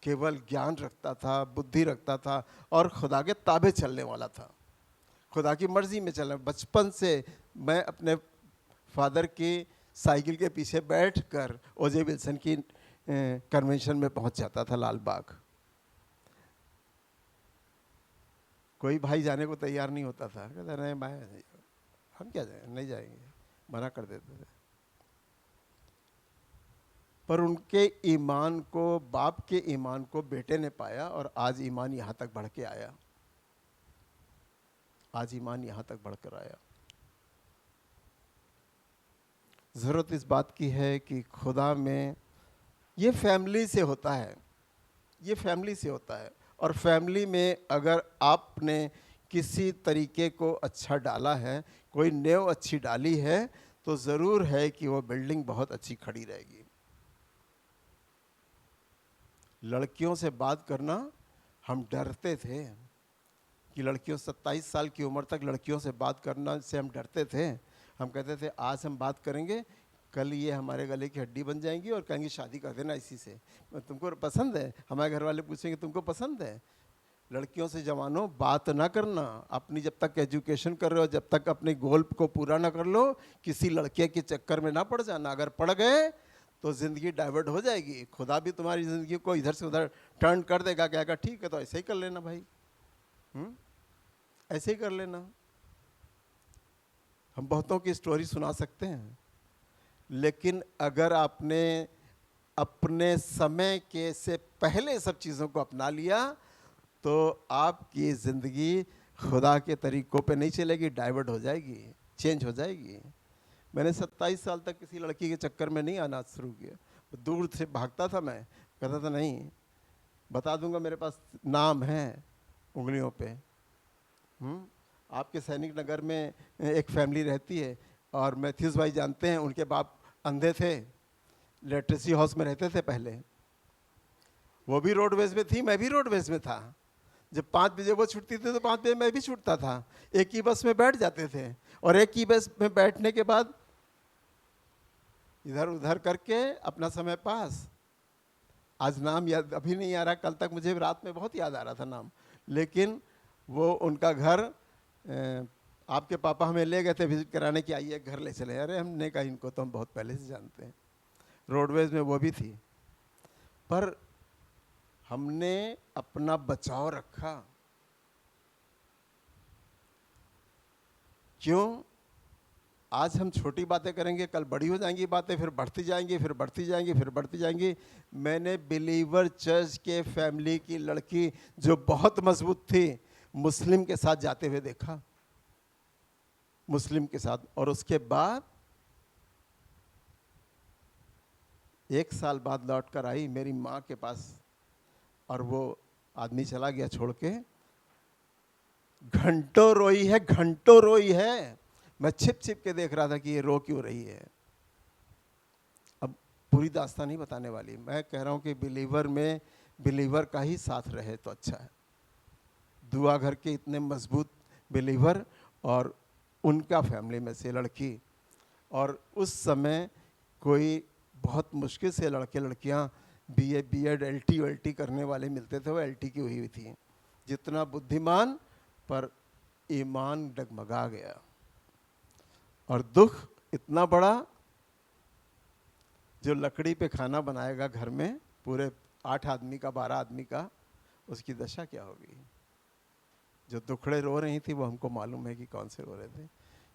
केवल ज्ञान रखता था, बुद्धि रखता था और खुदा के ताबे चलने वाला था, खुदा की मर्जी में चलना। बचपन से मैं अपने फादर की साइकिल के पीछे बैठकर ओजे विल्सन की कन्वेंशन में पहुंच जाता था लाल बाग। कोई भाई जाने को तैयार नहीं होता था, कहता नहीं भाई हम क्या जाएं, नहीं जाएंगे, मना कर देते थे। पर उनके ईमान को, बाप के ईमान को बेटे ने पाया और आज ईमान यहाँ तक बढ़ के आया, आज ईमान यहाँ तक बढ़कर आया। ज़रूरत इस बात की है कि खुदा में ये फैमिली से होता है, ये फैमिली से होता है। और फैमिली में अगर आपने किसी तरीके को अच्छा डाला है, कोई नींव अच्छी डाली है, तो ज़रूर है कि वो बिल्डिंग बहुत अच्छी खड़ी रहेगी। लड़कियों से बात करना हम डरते थे कि लड़कियों 27 साल की उम्र तक लड़कियों से बात करना से हम डरते थे। हम कहते थे आज हम बात करेंगे, कल ये हमारे गले की हड्डी बन जाएंगी और कहेंगे शादी कर देना इसी से। तुमको पसंद है? हमारे घर वाले पूछेंगे तुमको पसंद है? लड़कियों से जवानों बात ना करना। अपनी जब तक एजुकेशन कर रहे हो, जब तक अपने गोल को पूरा ना कर लो, किसी लड़के के चक्कर में ना पड़ जाना। अगर पड़ गए तो ज़िंदगी डाइवर्ट हो जाएगी। खुदा भी तुम्हारी ज़िंदगी को इधर से उधर टर्न कर देगा। कहेगा ठीक है तो ऐसे ही कर लेना भाई, ऐसे ही कर लेना। हम बहुतों की स्टोरी सुना सकते हैं, लेकिन अगर आपने अपने समय के से पहले सब चीज़ों को अपना लिया तो आपकी ज़िंदगी खुदा के तरीक़ों पे नहीं चलेगी, डाइवर्ट हो जाएगी, चेंज हो जाएगी। मैंने 27 साल तक किसी लड़की के चक्कर में नहीं आना शुरू किया। दूर से भागता था, मैं कहता था नहीं, बता दूंगा मेरे पास नाम है उंगलियों पे। आपके सैनिक नगर में एक फैमिली रहती है और मैथ्यूस भाई जानते हैं, उनके बाप अंधे थे, लिटरेसी हाउस में रहते थे पहले। वो भी रोडवेज में थी, मैं भी रोडवेज में था। जब 5 बजे वो छूटती थी तो 5 बजे मैं भी छूटता था। एक ही बस में बैठ जाते थे और एक ही बस में बैठने के बाद इधर उधर करके अपना समय पास। आज नाम याद अभी नहीं आ रहा, कल तक मुझे रात में बहुत याद आ रहा था नाम, लेकिन वो उनका घर आपके पापा हमें ले गए थे विजिट कराने की, आइए घर ले चले। अरे हमने कहा इनको तो हम बहुत पहले से जानते हैं। रोडवेज में वो भी थी, पर हमने अपना बचाव रखा। क्यों? आज हम छोटी बातें करेंगे, कल बड़ी हो जाएंगी बातें, फिर बढ़ती जाएंगी, फिर बढ़ती जाएंगी, फिर बढ़ती जाएंगी। मैंने बिलीवर चर्च के फैमिली की लड़की जो बहुत मजबूत थी, मुस्लिम के साथ जाते हुए देखा, मुस्लिम के साथ। और उसके बाद 1 साल बाद लौट कर आई मेरी माँ के पास, और वो आदमी चला गया छोड़ के। घंटों रोई है, घंटों रोई है। मैं छिप छिप के देख रहा था कि ये रो क्यों रही है। अब पूरी दास्तान नहीं बताने वाली, मैं कह रहा हूँ कि बिलीवर में बिलीवर का ही साथ रहे तो अच्छा है। दुआ घर के इतने मजबूत बिलीवर और उनका फैमिली में से लड़की, और उस समय कोई बहुत मुश्किल से लड़के लड़कियां बीए बीएड एलटी वेल्टी करने वाले मिलते थे, वो एलटी की हुई थी। जितना बुद्धिमान पर ईमान डगमगा गया। और दुख इतना बड़ा, जो लकड़ी पे खाना बनाएगा घर में पूरे 8 आदमी का 12 आदमी का, उसकी दशा क्या होगी। जो दुखड़े रो रही थी वो हमको मालूम है कि कौन से रो रहे थे।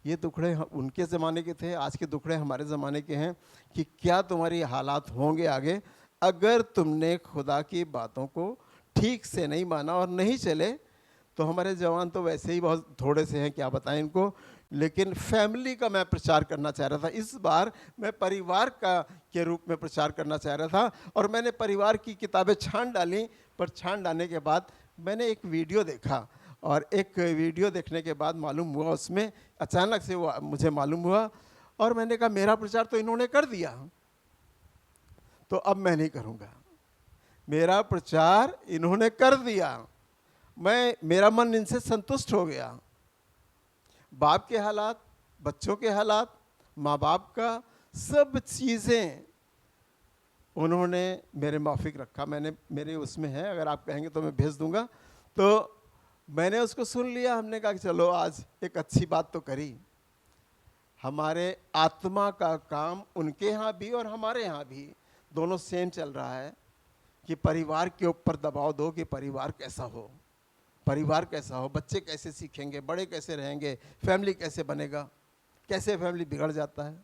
ये दुखड़े उनके ज़माने के थे, आज के दुखड़े हमारे ज़माने के हैं कि क्या तुम्हारी हालात होंगे आगे अगर तुमने खुदा की बातों को ठीक से नहीं माना और नहीं चले। तो हमारे जवान तो वैसे ही बहुत थोड़े से हैं, क्या बताएं इनको। लेकिन फैमिली का मैं प्रचार करना चाह रहा था, इस बार मैं परिवार का के रूप में प्रचार करना चाह रहा था। और मैंने परिवार की किताबें छान डाली, पर छान डालने के बाद मैंने एक वीडियो देखा, और एक वीडियो देखने के बाद मालूम हुआ, उसमें अचानक से वो मुझे मालूम हुआ, और मैंने कहा मेरा प्रचार तो इन्होंने कर दिया, तो अब मैं नहीं करूँगा। मेरा प्रचार इन्होंने कर दिया, मेरा मन इनसे संतुष्ट हो गया। बाप के हालात, बच्चों के हालात, माँ बाप का सब चीज़ें उन्होंने मेरे माफिक रखा। मेरे उसमें है, अगर आप कहेंगे तो मैं भेज दूंगा। तो मैंने उसको सुन लिया। हमने कहा कि चलो आज एक अच्छी बात तो करी। हमारे आत्मा का काम उनके यहाँ भी और हमारे यहाँ भी दोनों सेम चल रहा है कि परिवार के ऊपर दबाव दो कि परिवार कैसा हो, परिवार कैसा हो, बच्चे कैसे सीखेंगे, बड़े कैसे रहेंगे, फैमिली कैसे बनेगा, कैसे फैमिली बिगड़ जाता है।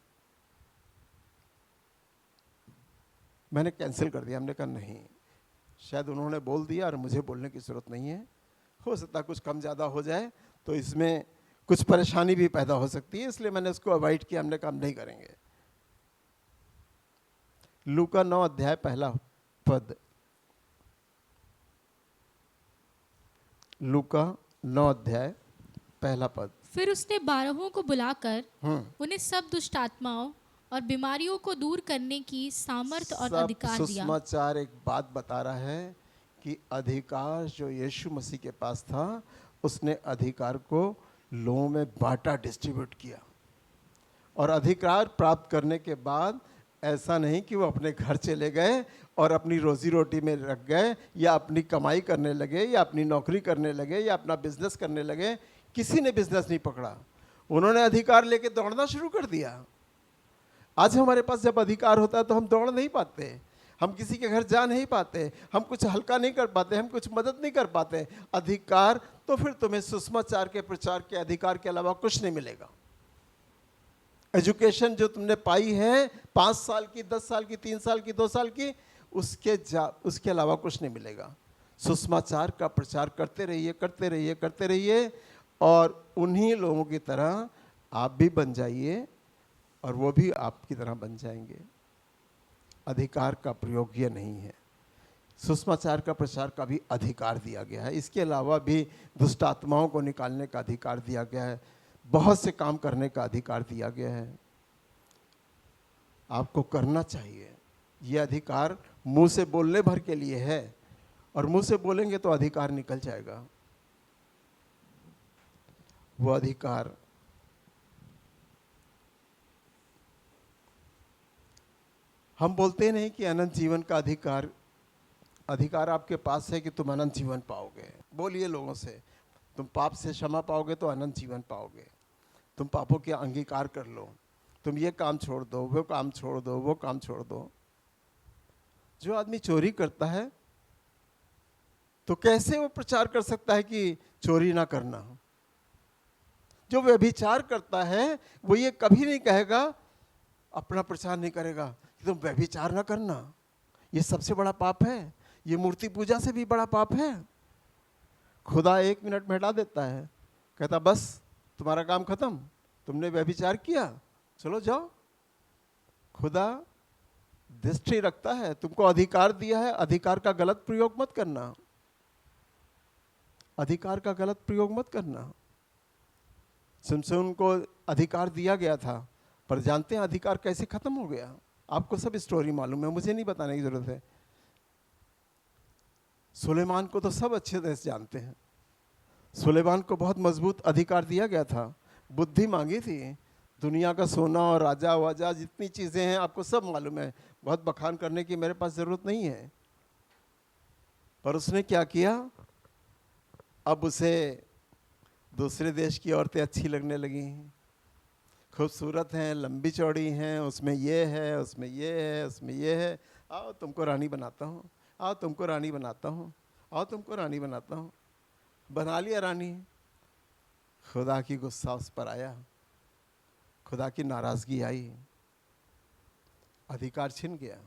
मैंने कैंसिल कर दिया। हमने कहा नहीं, शायद उन्होंने बोल दिया और मुझे बोलने की ज़रूरत नहीं है। हो सकता है कुछ कम ज़्यादा हो जाए तो इसमें कुछ परेशानी भी पैदा हो सकती है, इसलिए मैंने उसको अवॉइड किया। हमने कहा हम नहीं करेंगे। लूका 9 अध्याय पहला पद। लूका 9 अध्याय पहला पद।
फिर उसने 12 को बुलाकर उन्हें सब दुष्ट आत्माओं और बीमारियों को दूर करने की सामर्थ और
सब
अधिकार दिया।
सुसमाचार एक बात बता रहा है कि अधिकार जो यीशु मसीह के पास था, उसने अधिकार को लोगों में बांटा, डिस्ट्रीब्यूट किया। और अधिकार प्राप्त करने के बाद ऐसा नहीं कि वो अपने घर चले गए और अपनी रोजी रोटी में रख गए, या अपनी कमाई करने लगे, या अपनी नौकरी करने लगे, या अपना बिजनेस करने लगे। किसी ने बिजनेस नहीं पकड़ा, उन्होंने अधिकार लेके दौड़ना शुरू कर दिया। आज हमारे पास जब अधिकार होता है तो हम दौड़ नहीं पाते, हम किसी के घर जा नहीं पाते, हम कुछ हल्का नहीं कर पाते, हम कुछ मदद नहीं कर पाते। अधिकार तो फिर तुम्हें सुसमाचार के प्रचार के अधिकार के अलावा कुछ नहीं मिलेगा। एजुकेशन जो तुमने पाई है 5 साल की, 10 साल की, 3 साल की, 2 साल की, उसके अलावा कुछ नहीं मिलेगा। सुसमाचार का प्रचार करते रहिए, करते रहिए, करते रहिए, और उन्हीं लोगों की तरह आप भी बन जाइए और वो भी आपकी तरह बन जाएंगे। अधिकार का प्रयोग ये नहीं है। सुसमाचार का प्रचार का भी अधिकार दिया गया है। इसके अलावा भी दुष्ट आत्माओं को निकालने का अधिकार दिया गया है, बहुत से काम करने का अधिकार दिया गया है। आपको करना चाहिए। ये अधिकार मुंह से बोलने भर के लिए है, और मुंह से बोलेंगे तो अधिकार निकल जाएगा। वो अधिकार हम बोलते नहीं कि अनंत जीवन का अधिकार आपके पास है कि तुम अनंत जीवन पाओगे। बोलिए लोगों से, तुम पाप से क्षमा पाओगे तो अनंत जीवन पाओगे। तुम पापों के अंगीकार कर लो, तुम ये काम छोड़ दो, वो काम छोड़ दो, वो काम छोड़ दो। जो आदमी चोरी करता है तो कैसे वो प्रचार कर सकता है कि चोरी ना करना? जो व्यभिचार करता है वो ये कभी नहीं कहेगा, अपना प्रचार नहीं करेगा कि तुम व्यभिचार ना करना, ये सबसे बड़ा पाप है, ये मूर्ति पूजा से भी बड़ा पाप है। खुदा 1 मिनट में हटा देता है, कहता बस तुम्हारा काम खत्म, तुमने व्यभिचार किया, चलो जाओ। खुदा दृष्टि रखता है, तुमको अधिकार दिया है, अधिकार का गलत प्रयोग मत करना, अधिकार का गलत प्रयोग मत करना। सिमसोन को अधिकार दिया गया था, पर जानते हैं अधिकार कैसे खत्म हो गया? आपको सब स्टोरी मालूम है, मुझे नहीं बताने की जरूरत है। सुलेमान को तो सब अच्छे तरह से जानते हैं। सुलेमान को बहुत मजबूत अधिकार दिया गया था, बुद्धि मांगी थी, दुनिया का सोना और राजा वाजा जितनी चीजें हैं आपको सब मालूम है, बहुत बखान करने की मेरे पास जरूरत नहीं है। पर उसने क्या किया? अब उसे दूसरे देश की औरतें अच्छी लगने लगी, खूबसूरत हैं, लंबी चौड़ी हैं, उसमें ये है, उसमें ये है, उसमें ये है, आओ तुमको रानी बनाता हूँ, आओ तुमको रानी बनाता हूँ, आओ तुमको रानी बनाता हूँ। बना लिया रानी। खुदा की गुस्सा उस पर आया, खुदा की नाराजगी आई, अधिकार छिन गया।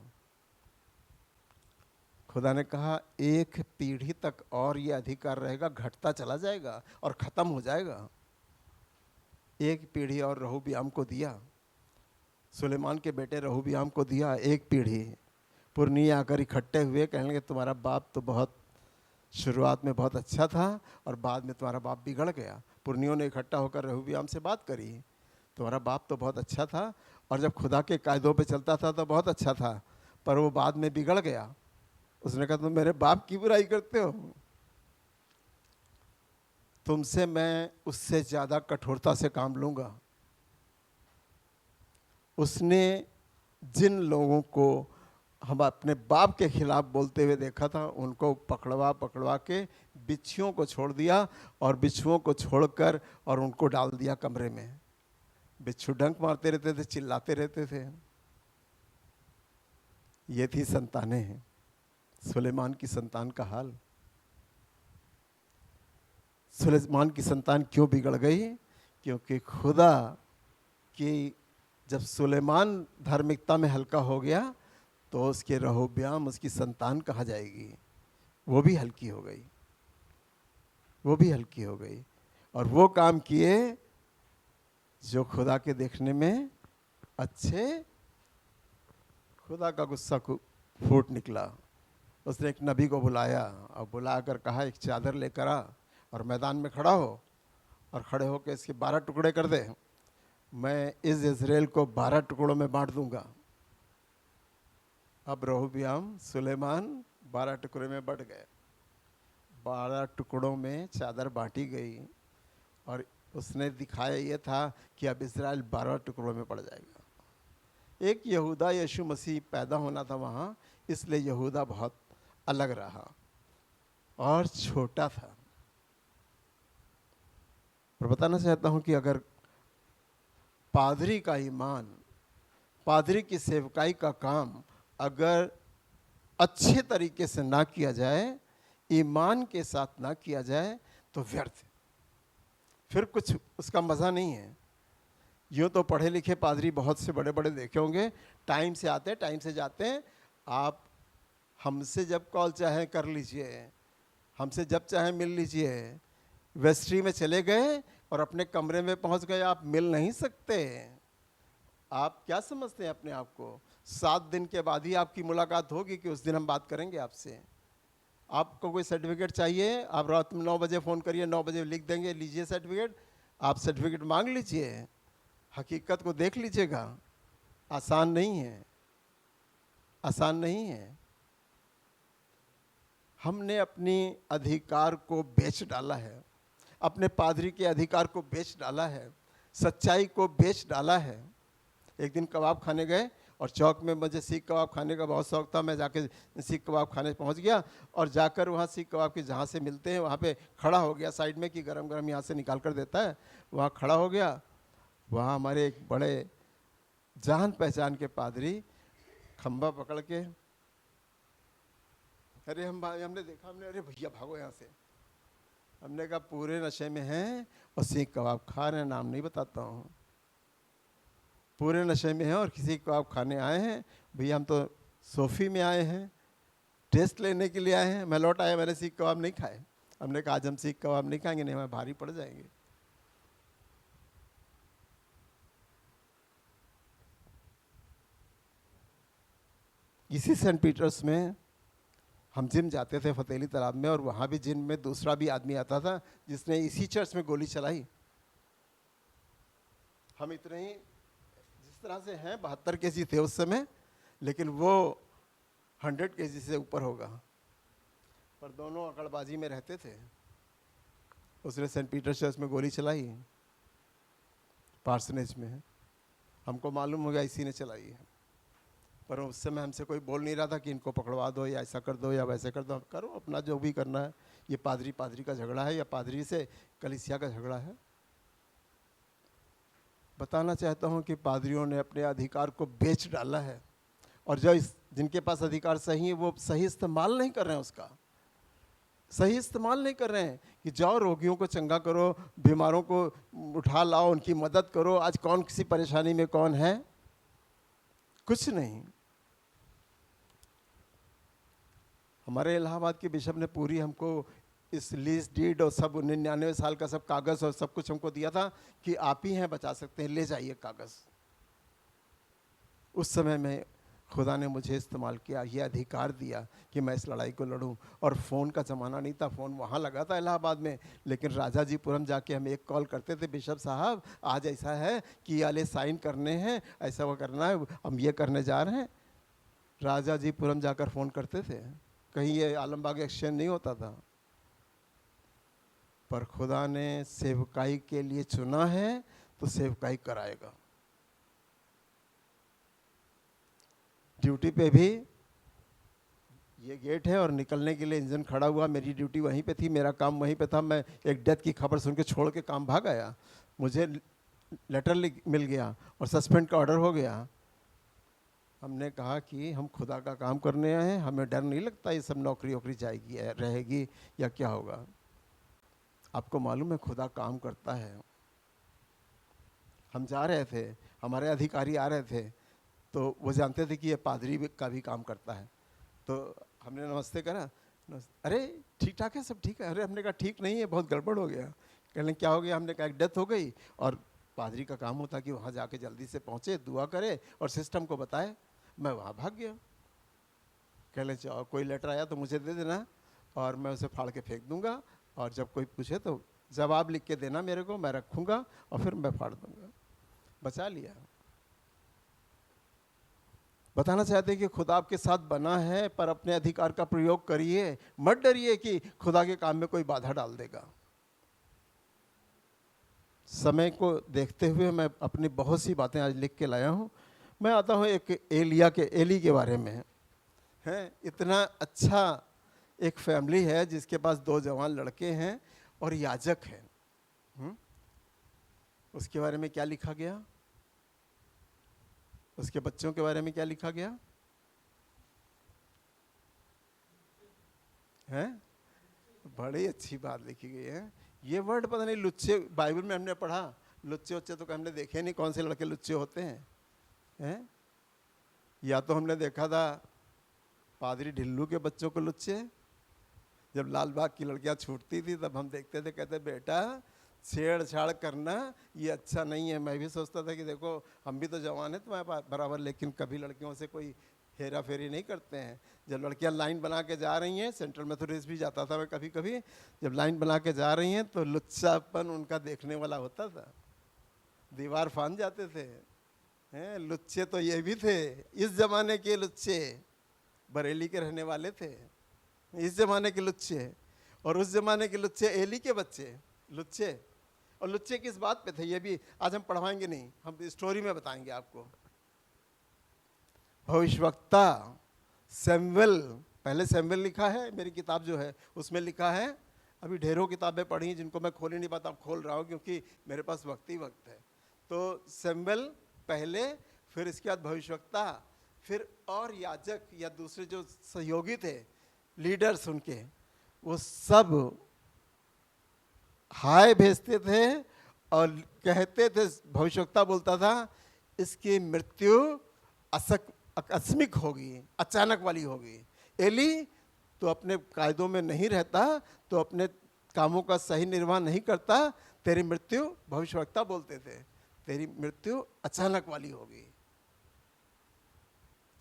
खुदा ने कहा 1 पीढ़ी तक और ये अधिकार रहेगा, घटता चला जाएगा और ख़त्म हो जाएगा। 1 पीढ़ी और रहोबियाम को दिया, सुलेमान के बेटे रहोबियाम को दिया 1 पीढ़ी। पुरनिये आकर इकट्ठे हुए, कहने लगे तुम्हारा बाप तो बहुत शुरुआत में बहुत अच्छा था और बाद में तुम्हारा बाप बिगड़ गया। पुरनियों ने इकट्ठा होकर रहोबियाम से बात करी, तुम्हारा बाप तो बहुत अच्छा था और जब खुदा के कायदों पे चलता था तो बहुत अच्छा था, पर वो बाद में बिगड़ गया। उसने कहा तुम मेरे बाप की बुराई करते हो, तुमसे मैं उससे ज़्यादा कठोरता से काम लूँगा। उसने जिन लोगों को हम अपने बाप के खिलाफ बोलते हुए देखा था, उनको पकड़वा पकड़वा के बिच्छुओं को छोड़ दिया, और बिच्छुओं को छोड़कर और उनको डाल दिया कमरे में। बिच्छू डंक मारते रहते थे, चिल्लाते रहते थे। ये थी संतानें, सुलेमान की संतान का हाल। सुलेमान की संतान क्यों बिगड़ गई? क्योंकि खुदा की जब सुलेमान धार्मिकता में हल्का हो गया तो उसके रहोबियाम उसकी संतान कहा जाएगी, वो भी हल्की हो गई, वो भी हल्की हो गई, और वो काम किए जो खुदा के देखने में अच्छे खुदा का गुस्सा फूट निकला। उसने एक नबी को बुलाया और बुलाकर कहा एक चादर लेकर आ और मैदान में खड़ा हो और खड़े होकर इसके 12 टुकड़े कर दे, मैं इस इज़राइल को 12 टुकड़ों में बांट दूंगा। अब रहोबियाम सुलेमान 12 टुकड़े में बट गए। 12 टुकड़ों में चादर बांटी गई और उसने दिखाया ये था कि अब इज़राइल 12 टुकड़ों में पड़ जाएगा। एक यहूदा यीशु मसीह पैदा होना था वहाँ, इसलिए यहूदा बहुत अलग रहा और छोटा था। पर बताना चाहता हूँ कि अगर पादरी का ईमान, पादरी की सेवकाई का काम अगर अच्छे तरीके से ना किया जाए, ईमान के साथ ना किया जाए तो व्यर्थ, फिर कुछ उसका मज़ा नहीं है। यूँ तो पढ़े लिखे पादरी बहुत से बड़े बड़े देखे होंगे, टाइम से आते हैं टाइम से जाते हैं। आप हमसे जब कॉल चाहे कर लीजिए, हमसे जब चाहे मिल लीजिए। वेस्ट्री में चले गए और अपने कमरे में पहुंच गए, आप मिल नहीं सकते। आप क्या समझते हैं अपने आप को? 7 दिन के बाद ही आपकी मुलाकात होगी कि उस दिन हम बात करेंगे आपसे। आपको कोई सर्टिफिकेट चाहिए, आप रात में 9 बजे फ़ोन करिए, 9 बजे लिख देंगे, लीजिए सर्टिफिकेट। आप सर्टिफिकेट मांग लीजिए, हकीकत को देख लीजिएगा। आसान नहीं है, आसान नहीं है। हमने अपनी अधिकार को बेच डाला है, अपने पादरी के अधिकार को बेच डाला है, सच्चाई को बेच डाला है। एक दिन कबाब खाने गए और चौक में मुझे सीख कबाब खाने का बहुत शौक़ था। मैं जाके सीख कबाब खाने पहुंच गया और जाकर वहाँ सीख कबाब के जहाँ से मिलते हैं वहाँ पे खड़ा हो गया साइड में कि गरम गरम यहाँ से निकाल कर देता है। वहाँ खड़ा हो गया। वहाँ हमारे एक बड़े जान पहचान के पादरी खंबा पकड़ के, अरे हमने देखा, हमने अरे भैया भागो यहाँ से। हमने कहा पूरे नशे में हैं और सीख कबाब खा रहे हैं, नाम नहीं बताता हूँ। पूरे नशे में हैं और किसी कबाब खाने आए हैं। भैया हम तो सोफ़ी में आए हैं, टेस्ट लेने के लिए आए हैं। मैं लौट आया, मैंने सीख कबाब नहीं खाए। हमने कहा आज हम सीख कबाब नहीं खाएंगे, नहीं हमें भारी पड़ जाएंगे। इसी सेंट पीटर्स में हम जिम जाते थे फतेली तालाब में, और वहाँ भी जिम में दूसरा भी आदमी आता था जिसने इसी चर्च में गोली चलाई। हम इतने ही जिस तरह से हैं, 72 केजी थे उस समय, लेकिन वो 100 केजी से ऊपर होगा। पर दोनों अकड़बाजी में रहते थे। उसने सेंट पीटर्स चर्च में गोली चलाई, पार्सनेज में। हमको मालूम हो गया इसी ने चलाई है। पर उस समय हमसे कोई बोल नहीं रहा था कि इनको पकड़वा दो या ऐसा कर दो या वैसे कर दो। करो अपना जो भी करना है। ये पादरी पादरी का झगड़ा है या पादरी से कलीसिया का झगड़ा है? बताना चाहता हूँ कि पादरियों ने अपने अधिकार को बेच डाला है, और जो जिनके पास अधिकार सही है वो सही इस्तेमाल नहीं कर रहे हैं, उसका सही इस्तेमाल नहीं कर रहे हैं कि जाओ रोगियों को चंगा करो, बीमारों को उठा लाओ, उनकी मदद करो। आज कौन किसी परेशानी में कौन है? कुछ नहीं। हमारे इलाहाबाद के बिशप ने पूरी हमको इस लीज डीड और सब 99 साल का सब कागज़ और सब कुछ हमको दिया था कि आप ही हैं बचा सकते हैं, ले जाइए कागज़। उस समय में खुदा ने मुझे इस्तेमाल किया, ये अधिकार दिया कि मैं इस लड़ाई को लड़ूं। और फ़ोन का ज़माना नहीं था, फ़ोन वहाँ लगा था इलाहाबाद में, लेकिन राजाजीपुरम जाके हम एक कॉल करते थे, बिशप साहब आज ऐसा है कि वाले साइन करने हैं, ऐसा वो करना है, हम ये करने जा रहे हैं। राजाजीपुरम जाकर फ़ोन करते थे, कहीं ये आलमबाग एक्सचेंज नहीं होता था। पर खुदा ने सेवकाई के लिए चुना है तो सेवकाई कराएगा। ड्यूटी पे भी ये गेट है और निकलने के लिए इंजन खड़ा हुआ, मेरी ड्यूटी वहीं पे थी, मेरा काम वहीं पे था। मैं एक डेथ की खबर सुन के छोड़ के काम भाग आया। मुझे लेटर मिल गया और सस्पेंड का ऑर्डर हो गया। हमने कहा कि हम खुदा का काम करने आए हैं, हमें डर नहीं लगता ये सब नौकरी वोकरी जाएगी रहेगी या क्या होगा। आपको मालूम है खुदा काम करता है। हम जा रहे थे, हमारे अधिकारी आ रहे थे, तो वो जानते थे कि ये पादरी का भी काम करता है। तो हमने नमस्ते करा, अरे ठीक ठाक है, सब ठीक है। अरे हमने कहा ठीक नहीं है, बहुत गड़बड़ हो गया। कहने क्या हो गया? हमने कहा एक डेथ हो गई, और पादरी का काम होता कि वहाँ जाके जल्दी से पहुँचे, दुआ करे और सिस्टम को बताए। मैं वहाँ भाग गया। कहने चाहो कोई लेटर आया तो मुझे दे देना और मैं उसे फाड़ के फेंक दूंगा, और जब कोई पूछे तो जवाब लिख के देना मेरे को, मैं रखूंगा और फिर मैं फाड़ दूंगा। बचा लिया। बताना चाहते हैं कि खुदा आपके साथ बना है, पर अपने अधिकार का प्रयोग करिए। मत डरिए कि खुदा के काम में कोई बाधा डाल देगा। समय को देखते हुए मैं अपनी बहुत सी बातें आज लिख के लाया हूँ। मैं आता हूँ एक एली के बारे में। है इतना अच्छा एक फैमिली है जिसके पास 2 जवान लड़के हैं और याजक है। उसके बारे में क्या लिखा गया? उसके बच्चों के बारे में क्या लिखा गया है? बड़ी अच्छी बात लिखी गई है। ये वर्ड पता नहीं, लुच्चे बाइबल में हमने पढ़ा, लुच्चे उच्चे तो हमने देखे नहीं, कौन से लड़के लुच्चे होते हैं? या तो हमने देखा था पादरी ढिल्लू के बच्चों को लुच्चे, जब लाल बाग की लड़कियां छूटती थी तब हम देखते थे, कहते बेटा छेड़छाड़ करना ये अच्छा नहीं है। मैं भी सोचता था कि देखो हम भी तो जवान हैं तुम्हारे बराबर, लेकिन कभी लड़कियों से कोई हेरा फेरी नहीं करते हैं। जब लड़कियां लाइन बना के जा रही हैं, सेंट्रल मेथोडिस्ट भी जाता था मैं कभी कभी, जब लाइन बना के जा रही हैं तो लुच्चापन उनका देखने वाला होता था, दीवार फांद जाते थे। हैं लुच्चे तो ये भी थे, इस जमाने के लुच्चे बरेली के रहने वाले थे, इस जमाने के लुच्चे। और उस जमाने के लुच्चे एली के बच्चे लुच्चे। और लुच्चे किस बात पे थे ये भी आज हम पढ़वाएंगे नहीं, हम स्टोरी में बताएंगे आपको। भविष्यवक्ता सैमुएल, पहले सैमुएल लिखा है, मेरी किताब जो है उसमें लिखा है। अभी ढेरों किताबें पढ़ी जिनको मैं खोल ही नहीं पाता, अब खोल रहा हूँ क्योंकि मेरे पास वक्त ही वक्त है। तो सैमुएल पहले, फिर इसके बाद भविष्यवक्ता, फिर और याजक या दूसरे जो सहयोगी थे लीडर्स उनके, वो सब हाय भेजते थे और कहते थे, भविष्यवक्ता बोलता था इसकी मृत्यु आकस्मिक होगी, अचानक वाली होगी। एली तो अपने कायदों में नहीं रहता, तो अपने कामों का सही निर्वाह नहीं करता, तेरी मृत्यु, भविष्यवक्ता बोलते थे, तेरी मृत्यु अचानक वाली होगी।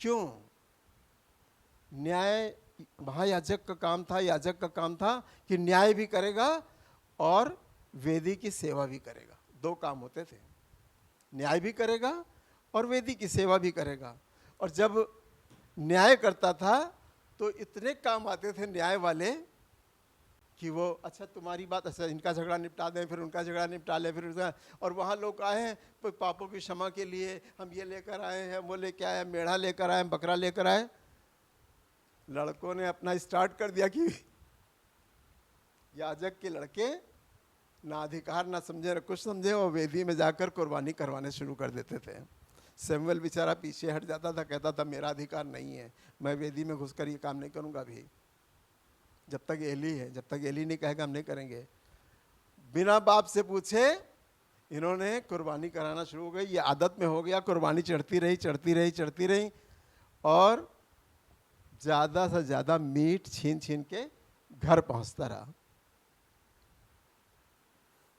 क्यों? न्याय महायाजक का काम था, याजक का काम था कि न्याय भी करेगा और वेदी की सेवा भी करेगा। 2 काम होते थे, न्याय भी करेगा और वेदी की सेवा भी करेगा। और जब न्याय करता था तो इतने काम आते थे न्याय वाले कि वो अच्छा तुम्हारी बात, अच्छा इनका झगड़ा निपटा दें, फिर उनका झगड़ा निपटा लें, फिर उसका, और वहाँ लोग आए हैं पापों की क्षमा के लिए, हम ये लेकर आए हैं, वो लेकर आए, मेढ़ा लेकर आए, बकरा लेकर आए। लड़कों ने अपना स्टार्ट कर दिया कि याजक के लड़के ना अधिकार ना समझे ना कुछ समझे, और वेदी में जाकर कुर्बानी करवाने शुरू कर देते थे। सैमुएल बेचारा पीछे हट जाता था, कहता था मेरा अधिकार नहीं है, मैं वेदी में घुसकर ये काम नहीं करूँगा अभी, जब तक एली है, जब तक एली नहीं कहेगा हम नहीं करेंगे। बिना बाप से पूछे इन्होंने कुर्बानी कराना शुरू हो गई। ये आदत में हो गया, कुर्बानी चढ़ती रही चढ़ती रही चढ़ती रही, और ज़्यादा से ज़्यादा मीट छीन छीन के घर पहुंचता रहा।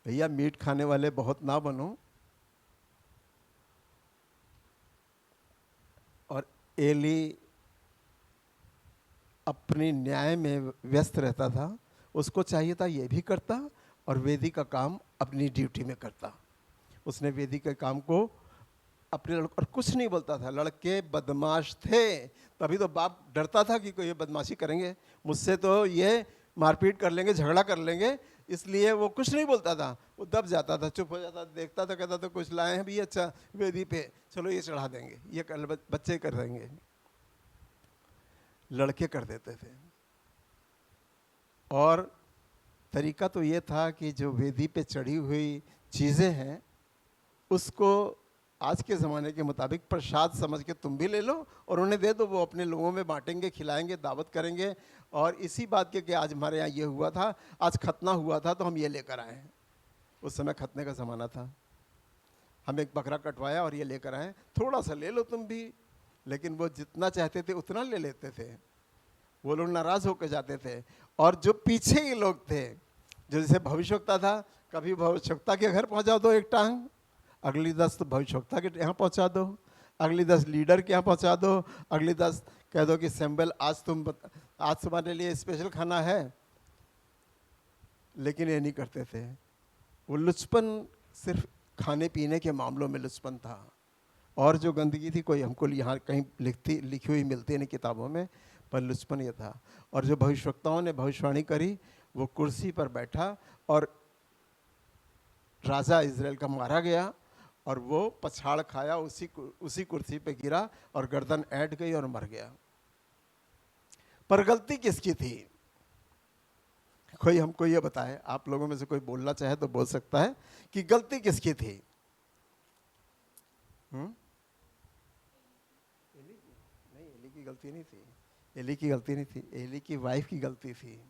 भैया मीट खाने वाले बहुत ना बनो। और एली अपनी न्याय में व्यस्त रहता था, उसको चाहिए था ये भी करता और वेदी का काम अपनी ड्यूटी में करता। उसने वेदी के काम को अपने और कुछ नहीं बोलता था। लड़के बदमाश थे, तभी तो बाप डरता था कि कोई ये बदमाशी करेंगे, मुझसे तो ये मारपीट कर लेंगे, झगड़ा कर लेंगे, इसलिए वो कुछ नहीं बोलता था। वो दब जाता था, चुप हो जाता, देखता था, कहता था कुछ लाए हैं भी, अच्छा वेदी पे चलो ये चढ़ा देंगे, ये कर बच्चे कर देंगे। लड़के कर देते थे। और तरीका तो ये था कि जो वेदी पे चढ़ी हुई चीज़ें हैं उसको आज के ज़माने के मुताबिक प्रसाद समझ के तुम भी ले लो और उन्हें दे दो, वो अपने लोगों में बांटेंगे, खिलाएंगे, दावत करेंगे। और इसी बात के कि आज हमारे यहाँ ये हुआ था, आज खतना हुआ था तो हम ये लेकर आए हैं। उस समय खतने का ज़माना था, हम एक बकरा कटवाया और ये लेकर आए, थोड़ा सा ले लो तुम भी। लेकिन वो जितना चाहते थे उतना ले लेते थे, वो लोग नाराज़ होकर जाते थे। और जो पीछे के लोग थे, जो जैसे भविष्यवक्ता था, कभी भविष्यवक्ता के घर पहुंचा दो एक टांग, अगली 10 तो भविष्यवक्ता के यहाँ पहुंचा दो, अगली 10 लीडर के यहाँ पहुँचा दो, अगली 10 कह दो कि सैम्बल आज तुम्हारे लिए स्पेशल खाना है। लेकिन ये नहीं करते थे। वो लुचपन सिर्फ खाने पीने के मामलों में लुचपन था, और जो गंदगी थी कोई हमको यहाँ कहीं लिखी हुई मिलती नहीं किताबों में, पर लुचपन ये था। और जो भविष्यवक्ताओं ने भविष्यवाणी करी, वो कुर्सी पर बैठा और राजा इजराइल का मारा गया, और वो पछाड़ खाया, उसी कुर्सी पे गिरा और गर्दन ऐंठ गई और मर गया। पर गलती किसकी थी? कोई हमको ये बताए, आप लोगों में से कोई बोलना चाहे तो बोल सकता है कि गलती किसकी थी? एली की गलती नहीं थी। एली की गलती नहीं थी, एली की वाइफ की गलती थी।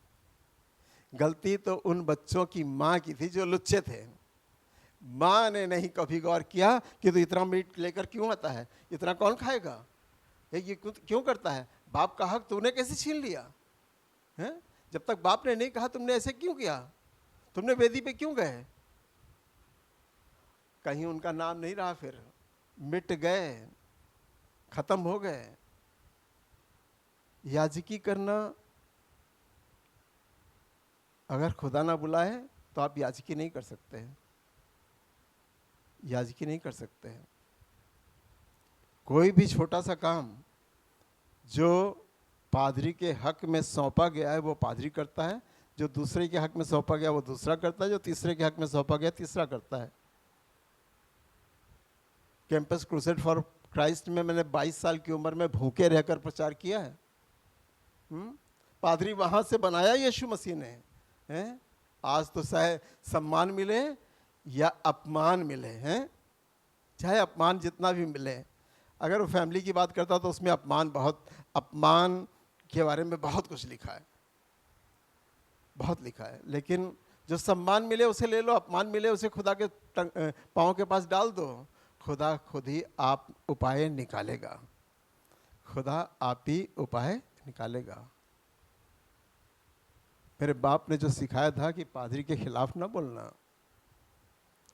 गलती तो उन बच्चों की माँ की थी जो लुच्चे थे। माँ ने नहीं कभी गौर किया कि तू इतना मीट लेकर क्यों आता है, इतना कौन खाएगा, ये क्यों करता है, बाप का हक तूने कैसे छीन लिया है? जब तक बाप ने नहीं कहा तुमने ऐसे क्यों किया, तुमने वेदी पे क्यों गए? कहीं उनका नाम नहीं रहा, फिर मिट गए, खत्म हो गए। याजकी करना, अगर खुदा ना बुलाए तो आप याजकी नहीं कर सकते हैं, याजकी नहीं कर सकते हैं। कोई भी छोटा सा काम जो पादरी के हक में सौंपा गया है वो पादरी करता है, जो दूसरे के हक में सौंपा गया वो दूसरा करता है, जो तीसरे के हक में सौंपा गया तीसरा करता है। कैंपस क्रूसेड फॉर क्राइस्ट में मैंने 22 साल की उम्र में भूखे रहकर प्रचार किया है। पादरी वहां से बनाया यीशु मसीह ने है। आज तो चाहे सम्मान मिले या अपमान मिले हैं, चाहे अपमान जितना भी मिले, अगर वो फैमिली की बात करता तो उसमें अपमान के बारे में बहुत कुछ लिखा है, बहुत लिखा है। लेकिन जो सम्मान मिले उसे ले लो, अपमान मिले उसे खुदा के पाँव के पास डाल दो। खुदा खुद ही आप उपाय निकालेगा, खुदा आप ही उपाय निकालेगा। मेरे बाप ने जो सिखाया था कि पादरी के खिलाफ ना बोलना,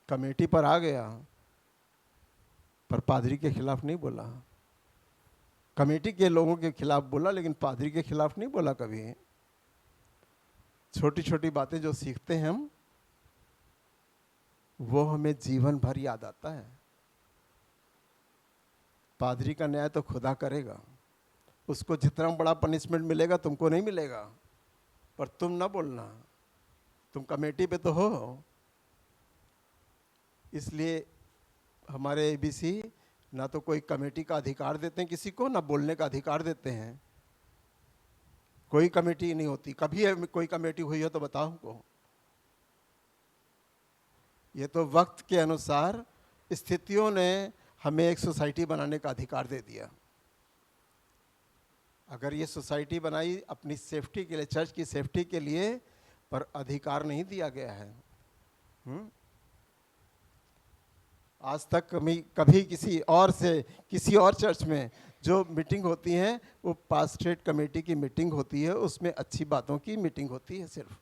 कमेटी पर आ गया पर पादरी के खिलाफ नहीं बोला। कमेटी के लोगों के खिलाफ बोला लेकिन पादरी के खिलाफ नहीं बोला कभी। छोटी छोटी बातें जो सीखते हैं हम, वो हमें जीवन भर याद आता है। पादरी का न्याय तो खुदा करेगा, उसको जितना बड़ा पनिशमेंट मिलेगा तुमको नहीं मिलेगा, पर तुम ना बोलना, तुम कमेटी पे तो हो। इसलिए हमारे एबीसी ना तो कोई कमेटी का अधिकार देते हैं किसी को, ना बोलने का अधिकार देते हैं। कोई कमेटी नहीं होती। कभी कोई कमेटी हुई हो तो बताओ हमको। ये तो वक्त के अनुसार स्थितियों ने हमें एक सोसाइटी बनाने का अधिकार दे दिया। अगर ये सोसाइटी बनाई अपनी सेफ्टी के लिए, चर्च की सेफ्टी के लिए, पर अधिकार नहीं दिया गया है। आज तक कभी किसी और चर्च में जो मीटिंग होती है वो पास्टरेट कमेटी की मीटिंग होती है, उसमें अच्छी बातों की मीटिंग होती है सिर्फ।